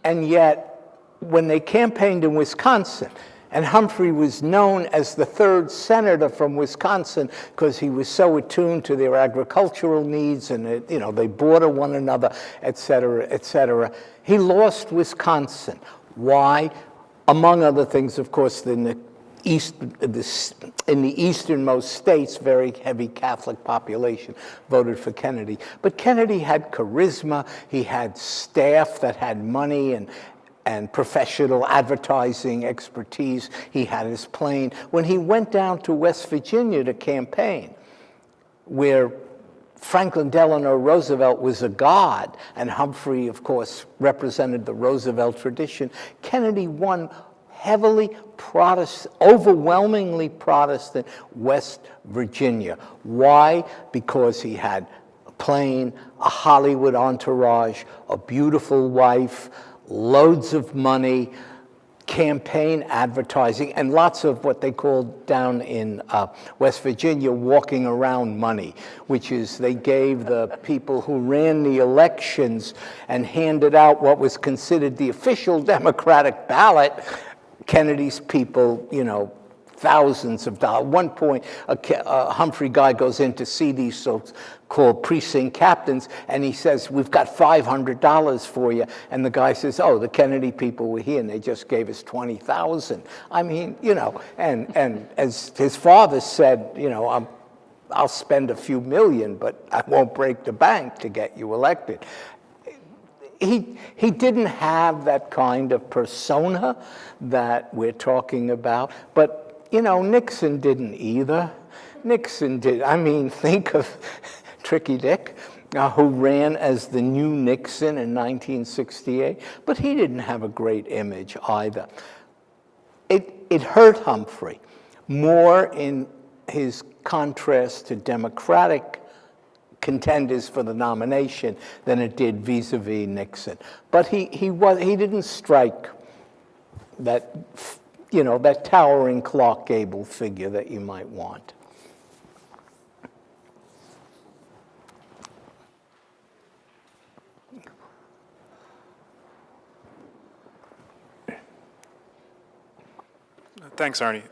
Speaker 2: And yet, when they campaigned in Wisconsin, and Humphrey was known as the third senator from Wisconsin because he was so attuned to their agricultural needs, and they border one another, et cetera, et cetera. He lost Wisconsin. Why? Among other things, of course, in the easternmost states, very heavy Catholic population voted for Kennedy. But Kennedy had charisma. He had staff that had money and professional advertising expertise. He had his plane. When he went down to West Virginia to campaign, where Franklin Delano Roosevelt was a god, and Humphrey, of course, represented the Roosevelt tradition, Kennedy won heavily Protestant, overwhelmingly Protestant West Virginia. Why? Because he had a plane, a Hollywood entourage, a beautiful wife, loads of money, campaign advertising, and lots of what they called down in West Virginia walking around money, which is they gave the people who ran the elections and handed out what was considered the official Democratic ballot. Kennedy's people, thousands of dollars. At one point, a Humphrey guy goes in to see these so-called precinct captains, and he says, "We've got $500 for you." And the guy says, "Oh, the Kennedy people were here, and they just gave us $20,000. I mean, and as his father said, I'll spend a few million, but I won't break the bank to get you elected. He didn't have that kind of persona that we're talking about, but Nixon didn't either. Nixon did. I mean, think of Tricky Dick. who ran as the new Nixon in 1968, but he didn't have a great image either. It hurt Humphrey more in his contrast to Democratic contenders for the nomination than it did vis-a-vis Nixon. But he didn't strike that, that towering Clark Gable figure that you might want.
Speaker 4: Thanks, Arnie.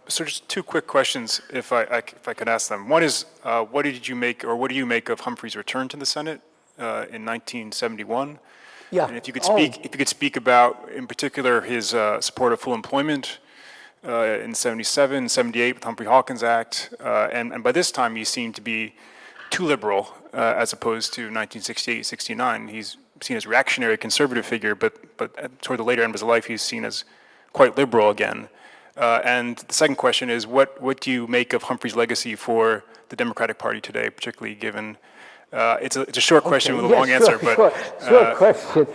Speaker 4: So just two quick questions, if I could ask them. One is, what do you make of Humphrey's return to the Senate in 1971?
Speaker 2: Yeah.
Speaker 4: And if you could speak about, in particular, his support of full employment in 77, 78 with Humphrey-Hawkins Act, and by this time he seemed to be too liberal as opposed to 1968, 69. He's seen as a reactionary conservative figure, but toward the later end of his life he's seen as quite liberal again. And the second question is, what do you make of Humphrey's legacy for the Democratic Party today, particularly given, it's a short question with a long answer, but...
Speaker 2: Short question.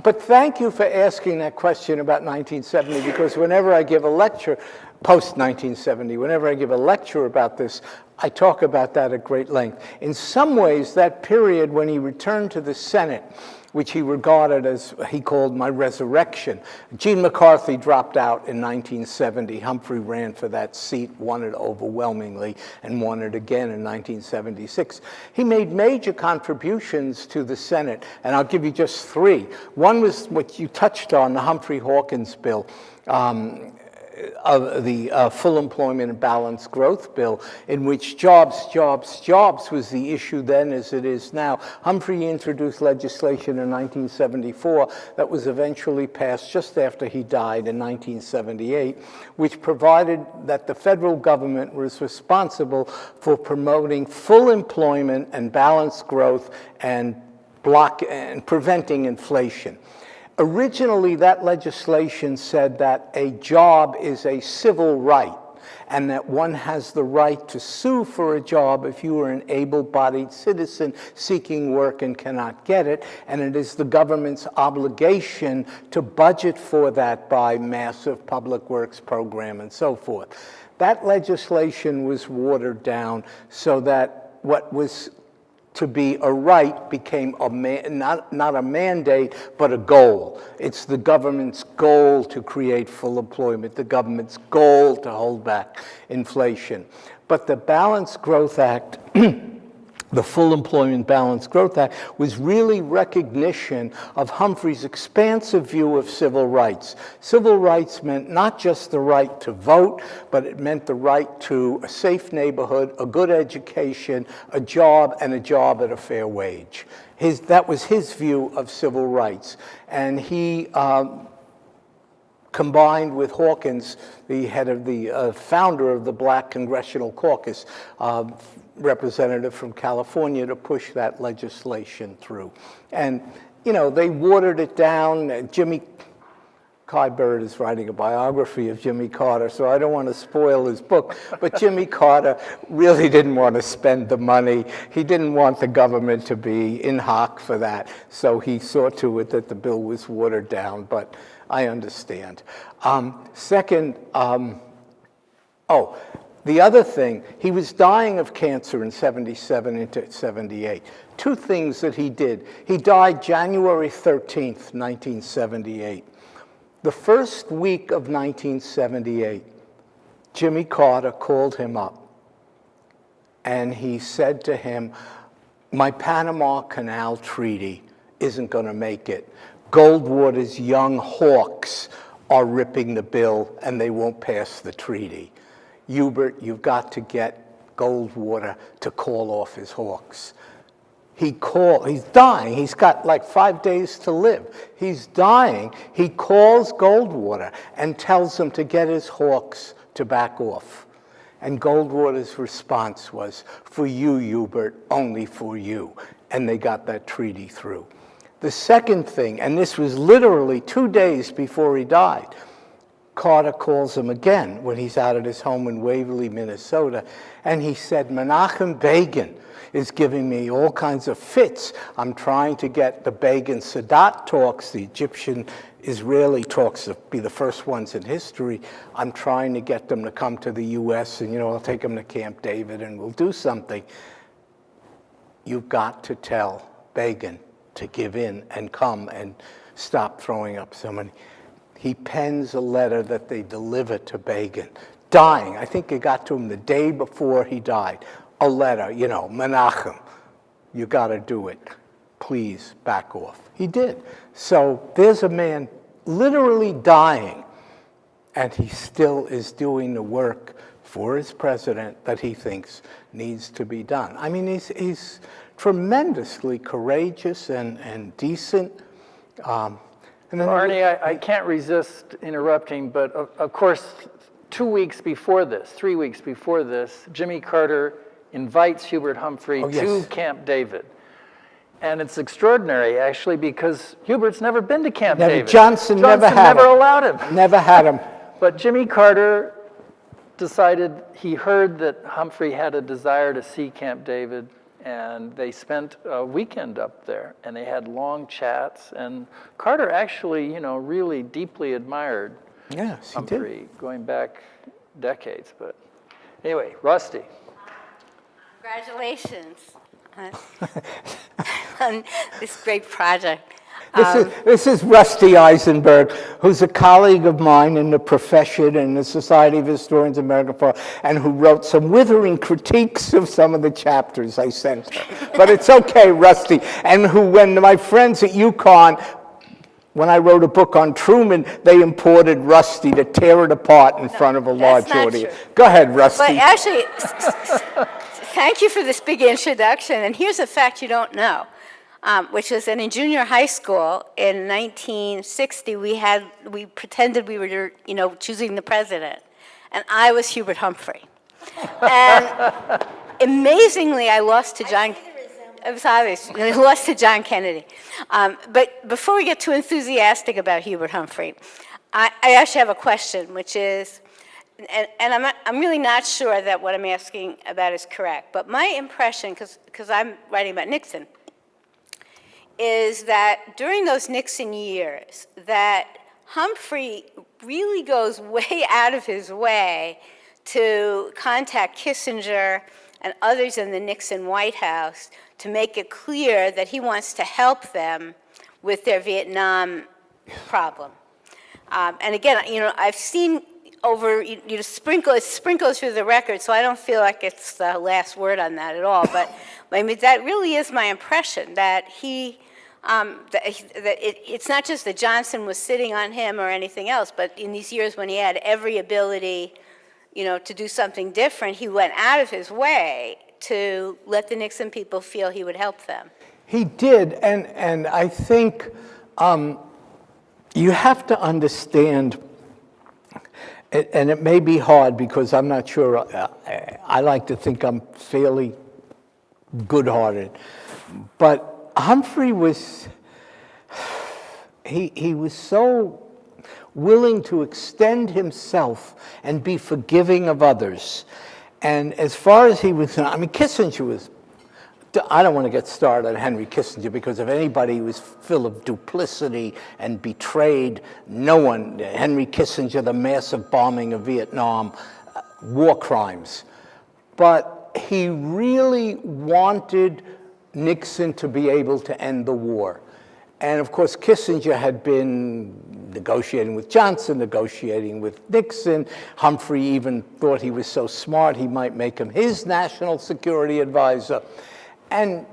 Speaker 2: But thank you for asking that question about 1970, because whenever I give a lecture, post-1970, whenever I give a lecture about this, I talk about that at great length. In some ways, that period when he returned to the Senate, which he regarded as, he called my resurrection. Gene McCarthy dropped out in 1970. Humphrey ran for that seat, won it overwhelmingly, and won it again in 1976. He made major contributions to the Senate, and I'll give you just three. One was what you touched on, the Humphrey-Hawkins bill, of the full employment and balanced growth bill, in which jobs was the issue then as it is now. Humphrey introduced legislation in 1974 that was eventually passed just after he died in 1978, which provided that the federal government was responsible for promoting full employment and balanced growth and preventing inflation. Originally, that legislation said that a job is a civil right, and that one has the right to sue for a job if you are an able-bodied citizen seeking work and cannot get it, and it is the government's obligation to budget for that by massive public works program and so forth. That legislation was watered down so that what was to be a right became not a mandate, but a goal. It's the government's goal to create full employment, the government's goal to hold back inflation. But the Balanced Growth Act, the Full Employment Balanced Growth Act, was really recognition of Humphrey's expansive view of civil rights. Civil rights meant not just the right to vote, but it meant the right to a safe neighborhood, a good education, a job, and a job at a fair wage. That was his view of civil rights. And he combined with Hawkins, the head of the founder of the Black Congressional Caucus, representative from California, to push that legislation through. And, they watered it down. Jimmy Kai Bird is writing a biography of Jimmy Carter, so I don't want to spoil his book, but Jimmy Carter really didn't want to spend the money. He didn't want the government to be in hock for that, so he saw to it that the bill was watered down, but I understand. Second, the other thing, he was dying of cancer in 77 into 78. Two things that he did. He died January 13th, 1978. The first week of 1978, Jimmy Carter called him up, and he said to him, my Panama Canal Treaty isn't going to make it. Goldwater's young hawks are ripping the bill, and they won't pass the treaty. Hubert, you've got to get Goldwater to call off his hawks. He's dying. He's got like 5 days to live. He's dying. He calls Goldwater and tells him to get his hawks to back off. And Goldwater's response was, for you, Hubert, only for you. And they got that treaty through. The second thing, and this was literally 2 days before he died, Carter calls him again when he's out at his home in Waverly, Minnesota, and he said, Menachem Begin is giving me all kinds of fits. I'm trying to get the Begin-Sadat talks, the Egyptian-Israeli talks, to be the first ones in history. I'm trying to get them to come to the U.S., and, I'll take them to Camp David, and we'll do something. You've got to tell Begin to give in and come and stop throwing up so many. He pens a letter that they deliver to Begin, dying. I think it got to him the day before he died. A letter, Menachem, you got to do it. Please back off. He did. So there's a man literally dying, and he still is doing the work for his president that he thinks needs to be done. I mean, he's tremendously courageous and decent.
Speaker 1: Arnie, I can't resist interrupting, but of course, 3 weeks before this, Jimmy Carter invites Hubert Humphrey to Camp David. And it's extraordinary, actually, because Hubert's never been to Camp David.
Speaker 2: Johnson never
Speaker 1: allowed him.
Speaker 2: Never had him.
Speaker 1: But Jimmy Carter decided, he heard that Humphrey had a desire to see Camp David, and they spent a weekend up there, and they had long chats, and Carter actually, really deeply admired Humphrey, going back decades. But anyway, Rusty.
Speaker 5: Congratulations on this great project.
Speaker 2: This is Rusty Eisenberg, who's a colleague of mine in the profession in the Society of Historians of American Thought, and who wrote some withering critiques of some of the chapters I sent her. But it's okay, Rusty. And who, when my friends at UConn, when I wrote a book on Truman, they imported Rusty to tear it apart in front of a large audience.
Speaker 5: True.
Speaker 2: Go ahead, Rusty.
Speaker 5: But actually, thank you for this big introduction. And here's a fact you don't know. Which was that in junior high school in 1960, we pretended we were, choosing the president, and I was Hubert Humphrey. And amazingly, I lost to John. It was obvious. I lost to John Kennedy. But before we get too enthusiastic about Hubert Humphrey, I actually have a question, which is, and I'm really not sure that what I'm asking about is correct. But my impression, because I'm writing about Nixon, is that during those Nixon years, that Humphrey really goes way out of his way to contact Kissinger and others in the Nixon White House to make it clear that he wants to help them with their Vietnam problem. And again, I've seen over, sprinkles through the record, so I don't feel like it's the last word on that at all. But I mean, that really is my impression, that he, it's not just that Johnson was sitting on him or anything else, but in these years when he had every ability, to do something different, he went out of his way to let the Nixon people feel he would help them.
Speaker 2: He did, and I think you have to understand, and it may be hard because I'm not sure, I like to think I'm fairly good-hearted, but Humphrey was, he was so willing to extend himself and be forgiving of others. And as far as he was, Kissinger was, I don't want to get started on Henry Kissinger because if anybody was full of duplicity and betrayed no one, Henry Kissinger, the massive bombing of Vietnam, war crimes. But he really wanted Nixon to be able to end the war. And of course, Kissinger had been negotiating with Johnson, negotiating with Nixon. Humphrey even thought he was so smart he might make him his national security advisor. And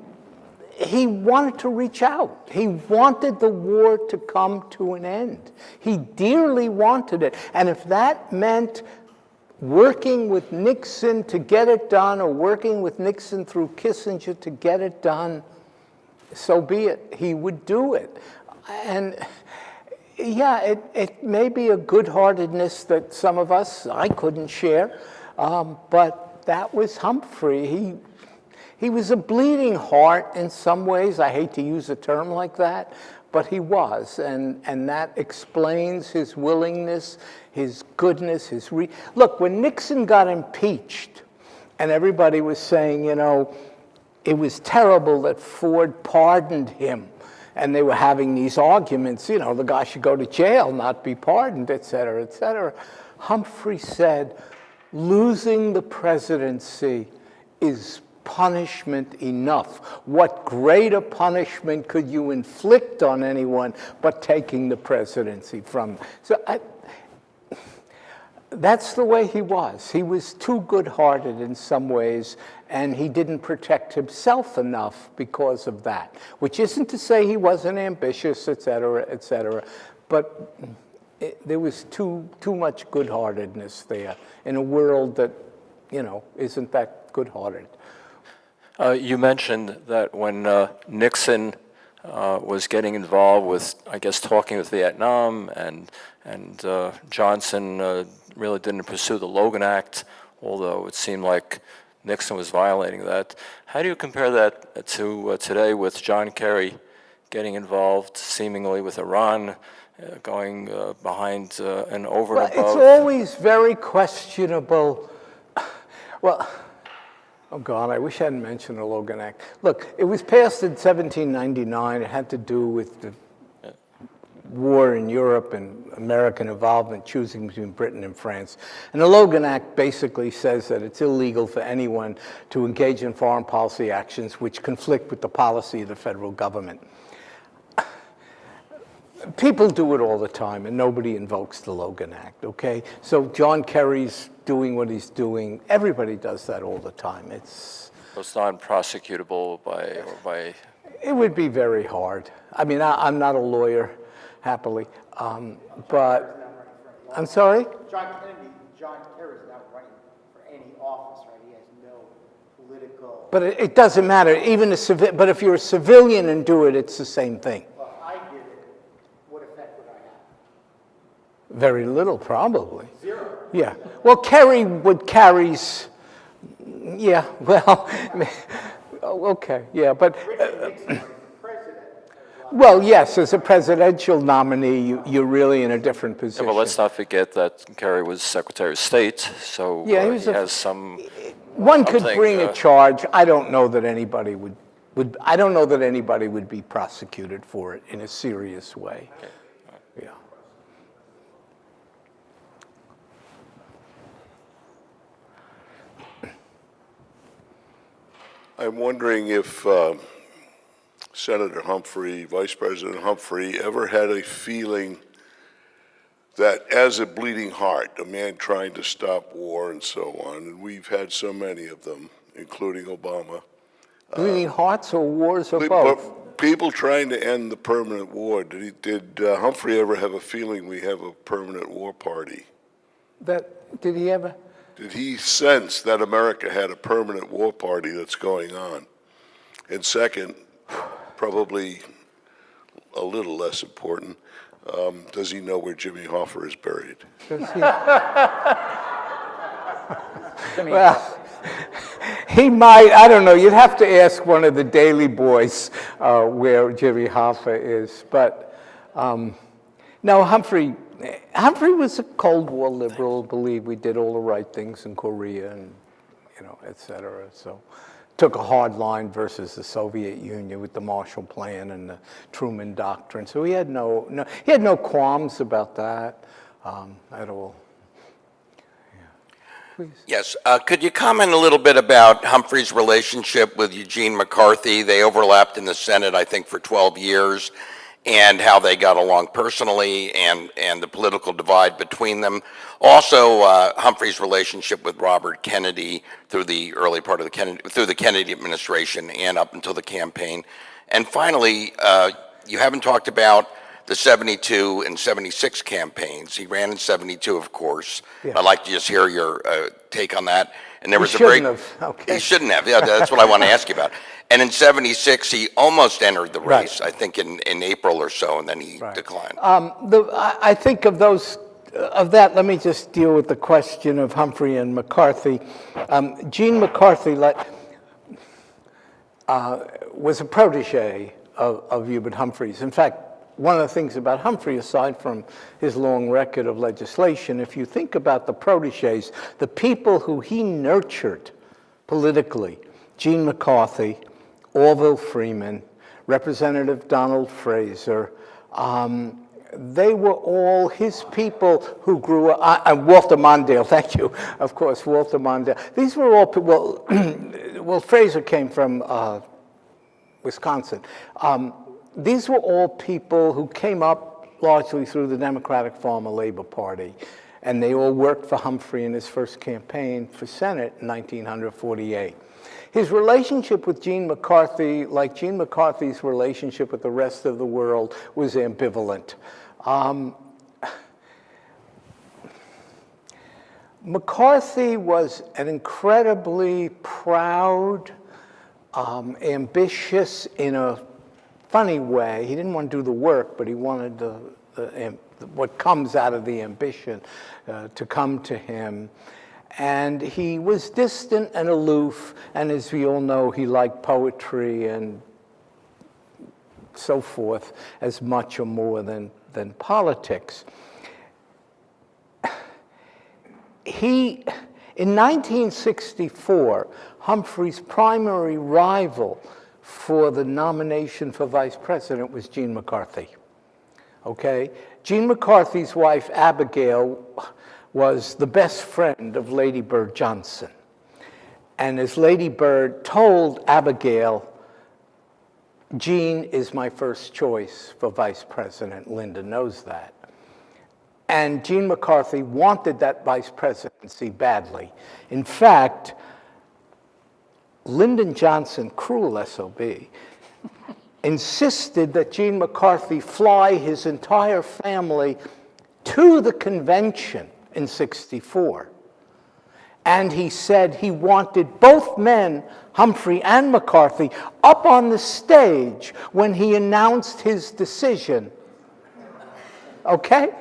Speaker 2: he wanted to reach out. He wanted the war to come to an end. He dearly wanted it. And if that meant working with Nixon to get it done, or working with Nixon through Kissinger to get it done, so be it. He would do it. And yeah, it may be a good-heartedness that some of us, I couldn't share, but that was Humphrey. He was a bleeding heart in some ways. I hate to use a term like that, but he was, and that explains his willingness, his goodness, Look, when Nixon got impeached, and everybody was saying, you know, it was terrible that Ford pardoned him, and they were having these arguments, you know, the guy should go to jail, not be pardoned, et cetera, et cetera. Humphrey said, losing the presidency is punishment enough. What greater punishment could you inflict on anyone but taking the presidency from them? So that's the way he was. He was too good-hearted in some ways, and he didn't protect himself enough because of that, which isn't to say he wasn't ambitious, et cetera, but there was too much good-heartedness there in a world that, you know, isn't that good-hearted.
Speaker 6: You mentioned that when Nixon was getting involved with, I guess, talking with Vietnam, and Johnson really didn't pursue the Logan Act, although it seemed like Nixon was violating that. How do you compare that to today with John Kerry getting involved seemingly with Iran, going behind and over and above?
Speaker 2: It's always very questionable. Well, oh God, I wish I hadn't mentioned the Logan Act. Look, it was passed in 1799. It had to do with the war in Europe and American involvement, choosing between Britain and France. And the Logan Act basically says that it's illegal for anyone to engage in foreign policy actions which conflict with the policy of the federal government. People do it all the time, and nobody invokes the Logan Act, okay? So John Kerry's doing what he's doing. Everybody does that all the time.
Speaker 6: It's not prosecutable by...
Speaker 2: It would be very hard. I mean, I'm not a lawyer, happily, but... I'm sorry?
Speaker 7: John Kerry's not running for any office, right? He has no political...
Speaker 2: But it doesn't matter. Even but if you're a civilian and do it, it's the same thing.
Speaker 7: Well, if I did it, what effect would I have?
Speaker 2: Very little, probably.
Speaker 7: Zero.
Speaker 2: Yeah. Well, Kerry carries... Yeah, well... Okay, yeah, but... Well, yes, as a presidential nominee, you're really in a different position.
Speaker 6: Yeah, well, let's not forget that Kerry was Secretary of State, so
Speaker 2: yeah,
Speaker 6: he has some...
Speaker 2: One could bring a charge. I don't know that anybody would I don't know that anybody would be prosecuted for it in a serious way.
Speaker 6: Okay.
Speaker 2: Yeah.
Speaker 8: I'm wondering if Senator Humphrey, Vice President Humphrey, ever had a feeling that as a bleeding heart, a man trying to stop war and so on, and we've had so many of them, including Obama.
Speaker 2: Bleeding hearts or wars or both?
Speaker 8: But people trying to end the permanent war, did Humphrey ever have a feeling we have a permanent war party?
Speaker 2: Did he ever?
Speaker 8: Did he sense that America had a permanent war party that's going on? And second, probably a little less important, does he know where Jimmy Hoffa is buried?
Speaker 2: Well, he might, I don't know, you'd have to ask one of the Daily Boys where Jimmy Hoffa is. But no, Humphrey was a Cold War liberal, believed we did all the right things in Korea and, you know, et cetera. So took a hard line versus the Soviet Union with the Marshall Plan and the Truman Doctrine. So he had no qualms about that at all. Yeah. Please.
Speaker 9: Yes. Could you comment a little bit about Humphrey's relationship with Eugene McCarthy? They overlapped in the Senate, I think, for 12 years, and how they got along personally and the political divide between them. Also, Humphrey's relationship with Robert Kennedy through the early part of the Kennedy administration and up until the campaign. And finally, you haven't talked about the 72 and 76 campaigns. He ran in 72, of course. Yeah. I'd like to just hear your take on that. And there was a break.
Speaker 2: Okay.
Speaker 9: He shouldn't have. Yeah, that's what I want to ask you about. And in 76, he almost entered the race, right. I think in April or so, and then he declined.
Speaker 2: I think of that, let me just deal with the question of Humphrey and McCarthy. Gene McCarthy was a protege of Hubert Humphrey's. In fact, one of the things about Humphrey, aside from his long record of legislation, if you think about the protégés, the people who he nurtured politically, Gene McCarthy, Orville Freeman, Representative Donald Fraser, they were all his people who grew up, Walter Mondale, thank you, of course, Walter Mondale. These were all people, well, Fraser came from Wisconsin. These were all people who came up largely through the Democratic Farmer Labor Party, and they all worked for Humphrey in his first campaign for Senate in 1948. His relationship with Gene McCarthy, like Gene McCarthy's relationship with the rest of the world, was ambivalent. McCarthy was an incredibly proud, ambitious, in a funny way. He didn't want to do the work, but he wanted what comes out of the ambition to come to him. And he was distant and aloof, and as we all know, he liked poetry and so forth as much or more than politics. In 1964, Humphrey's primary rival for the nomination for vice president was Gene McCarthy. Okay? Gene McCarthy's wife, Abigail, was the best friend of Lady Bird Johnson. And as Lady Bird told Abigail, Gene is my first choice for vice president. Lyndon knows that. And Gene McCarthy wanted that vice presidency badly. In fact, Lyndon Johnson, cruel SOB, insisted that Gene McCarthy fly his entire family to the convention in '64. And he said he wanted both men, Humphrey and McCarthy, up on the stage when he announced his decision. Okay?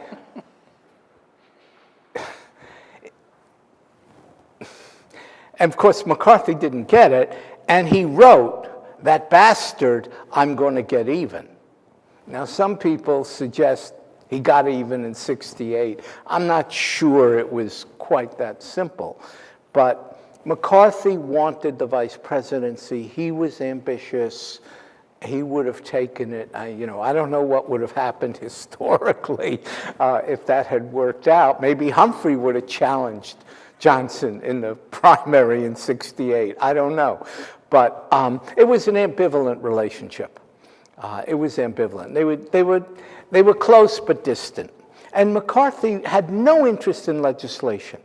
Speaker 2: And of course, McCarthy didn't get it, and he wrote, "That bastard, I'm going to get even." Now, some people suggest he got even in '68. I'm not sure it was quite that simple. But McCarthy wanted the vice presidency. He was ambitious. He would have taken it. I don't know what would have happened historically if that had worked out. Maybe Humphrey would have challenged Johnson in the primary in '68. I don't know. But it was an ambivalent relationship. It was ambivalent. They were close but distant. And McCarthy had no interest in legislation.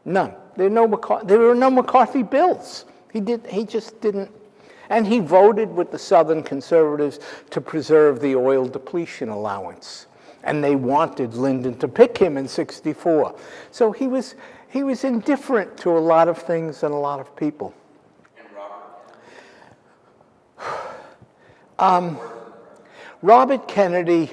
Speaker 2: None. There were no McCarthy bills. He just didn't. And he voted with the Southern conservatives to preserve the oil depletion allowance. And they wanted Lyndon to pick him in '64. So he was indifferent to a lot of things and a lot of people. Robert Kennedy,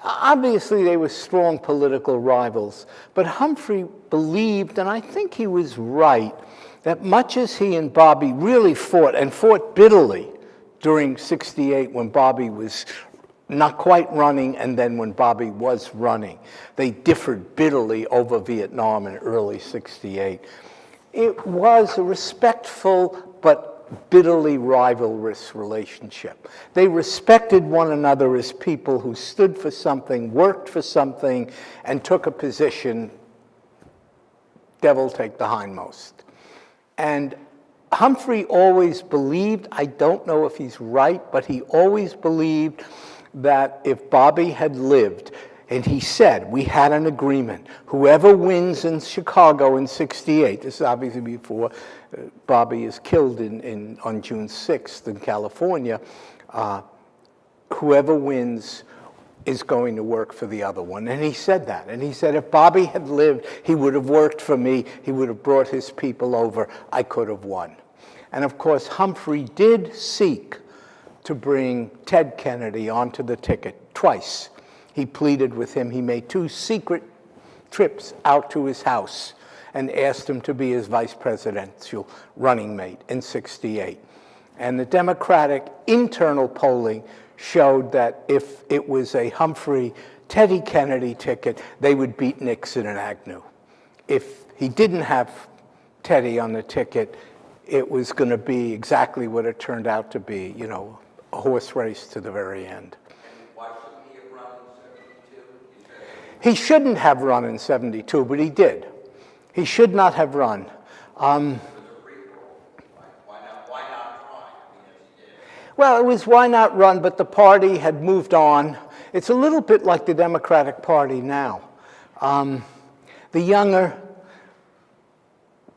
Speaker 2: obviously they were strong political rivals, but Humphrey believed, and I think he was right, that much as he and Bobby really fought, and fought bitterly during '68 when Bobby was not quite running, and then when Bobby was running, they differed bitterly over Vietnam in early '68. It was a respectful but bitterly rivalrous relationship. They respected one another as people who stood for something, worked for something, and took a position, devil take the hindmost. And Humphrey always believed, I don't know if he's right, but he always believed that if Bobby had lived, and he said, we had an agreement, whoever wins in Chicago in '68, this is obviously before Bobby is killed on June 6th in California, whoever wins is going to work for the other one. And he said that. And he said, if Bobby had lived, he would have worked for me. He would have brought his people over. I could have won. And of course, Humphrey did seek to bring Ted Kennedy onto the ticket twice. He pleaded with him. He made 2 secret trips out to his house and asked him to be his vice presidential running mate in '68. And the Democratic internal polling showed that if it was a Humphrey-Teddy Kennedy ticket, they would beat Nixon and Agnew. If he didn't have Teddy on the ticket, it was going to be exactly what it turned out to be, you know, a horse race to the very end.
Speaker 9: Why shouldn't he have run in 72?
Speaker 2: He shouldn't have run in 72, but he did. He should not have run.
Speaker 9: Why not try? I mean, as he did.
Speaker 2: Well, it was why not run, but the party had moved on. It's a little bit like the Democratic Party now. The younger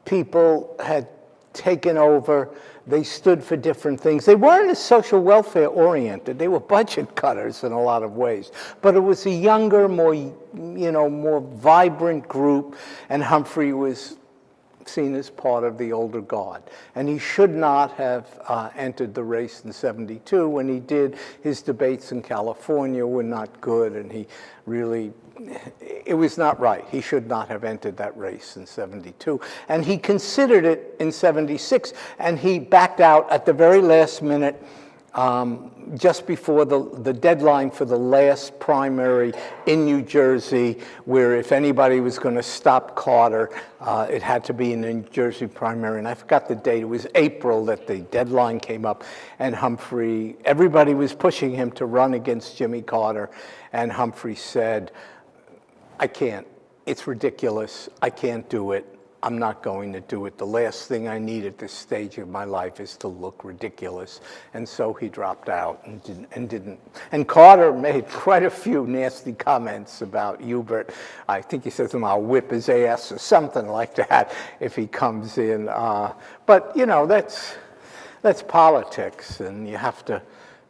Speaker 2: people had taken over. They stood for different things. They weren't as social welfare oriented. They were budget cutters in a lot of ways. But it was a younger, more, you know, more vibrant group, and Humphrey was seen as part of the older guard. And he should not have entered the race in 72. When he did, his debates in California were not good, and he really, it was not right. He should not have entered that race in 72. And he considered it in 76, and he backed out at the very last minute, just before the deadline for the last primary in New Jersey, where if anybody was going to stop Carter, it had to be in the New Jersey primary. And I forgot the date. It was April that the deadline came up, and Humphrey, everybody was pushing him to run against Jimmy Carter, and Humphrey said, I can't. It's ridiculous. I can't do it. I'm not going to do it. The last thing I need at this stage of my life is to look ridiculous. And so he dropped out and didn't. And Carter made quite a few nasty comments about Hubert. I think he says, I'll whip his ass or something like that if he comes in. But, you know, that's politics, and you have to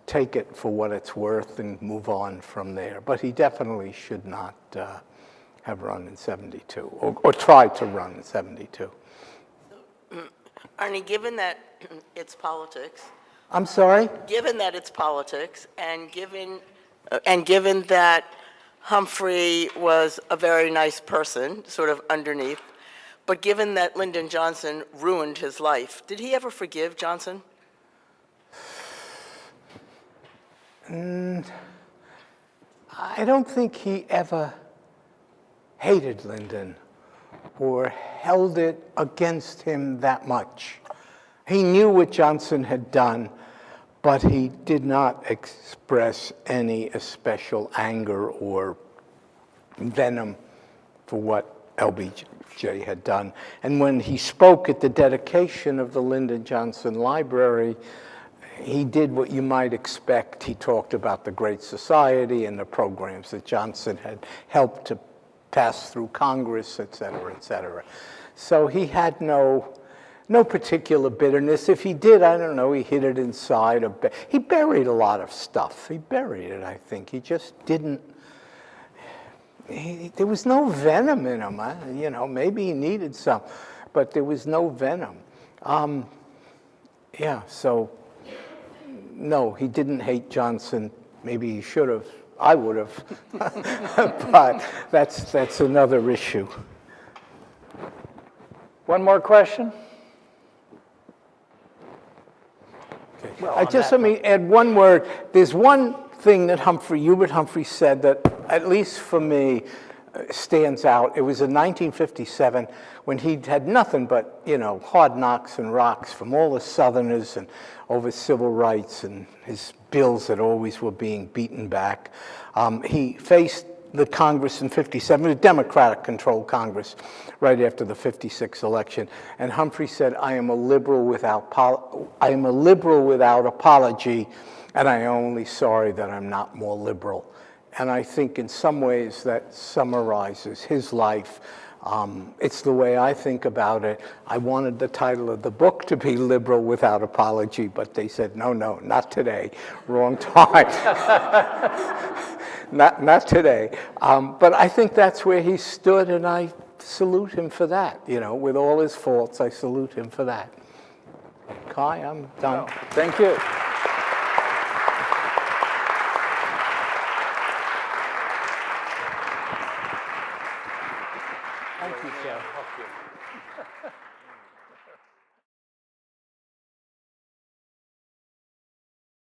Speaker 2: take it for what it's worth and move on from there. But he definitely should not have run in 72, or tried to run in 72.
Speaker 10: Arnie, given that it's politics,
Speaker 2: I'm sorry?
Speaker 10: given that it's politics, and given that Humphrey was a very nice person, sort of underneath, but given that Lyndon Johnson ruined his life, did he ever forgive Johnson?
Speaker 2: I don't think he ever hated Lyndon or held it against him that much. He knew what Johnson had done, but he did not express any especial anger or venom for what LBJ had done. And when he spoke at the dedication of the Lyndon Johnson Library, he did what you might expect. He talked about the Great Society and the programs that Johnson had helped to pass through Congress, et cetera, et cetera. So he had no particular bitterness. If he did, I don't know, he hid it inside. He buried a lot of stuff. He buried it, I think. He just didn't, there was no venom in him. You know, maybe he needed some, but there was no venom. Yeah, so no, he didn't hate Johnson. Maybe he should have. I would have, but that's another issue.
Speaker 1: One more question?
Speaker 2: Okay. Let me add one word. There's one thing that Hubert Humphrey said that, at least for me, stands out. It was in 1957 when he had nothing but, you know, hard knocks and rocks from all the Southerners and over civil rights and his bills that always were being beaten back. He faced the Congress in 57, a Democratic-controlled Congress, right after the 56 election. And Humphrey said, I am a liberal without apology, and I am only sorry that I'm not more liberal. And I think in some ways that summarizes his life. It's the way I think about it. I wanted the title of the book to be Liberal Without Apology, but they said, no, not today. Wrong time. not today. But I think that's where he stood, and I salute him for that. You know, with all his faults, I salute him for that. Kai, I'm done.
Speaker 1: Thank you.
Speaker 2: Thank you, sir.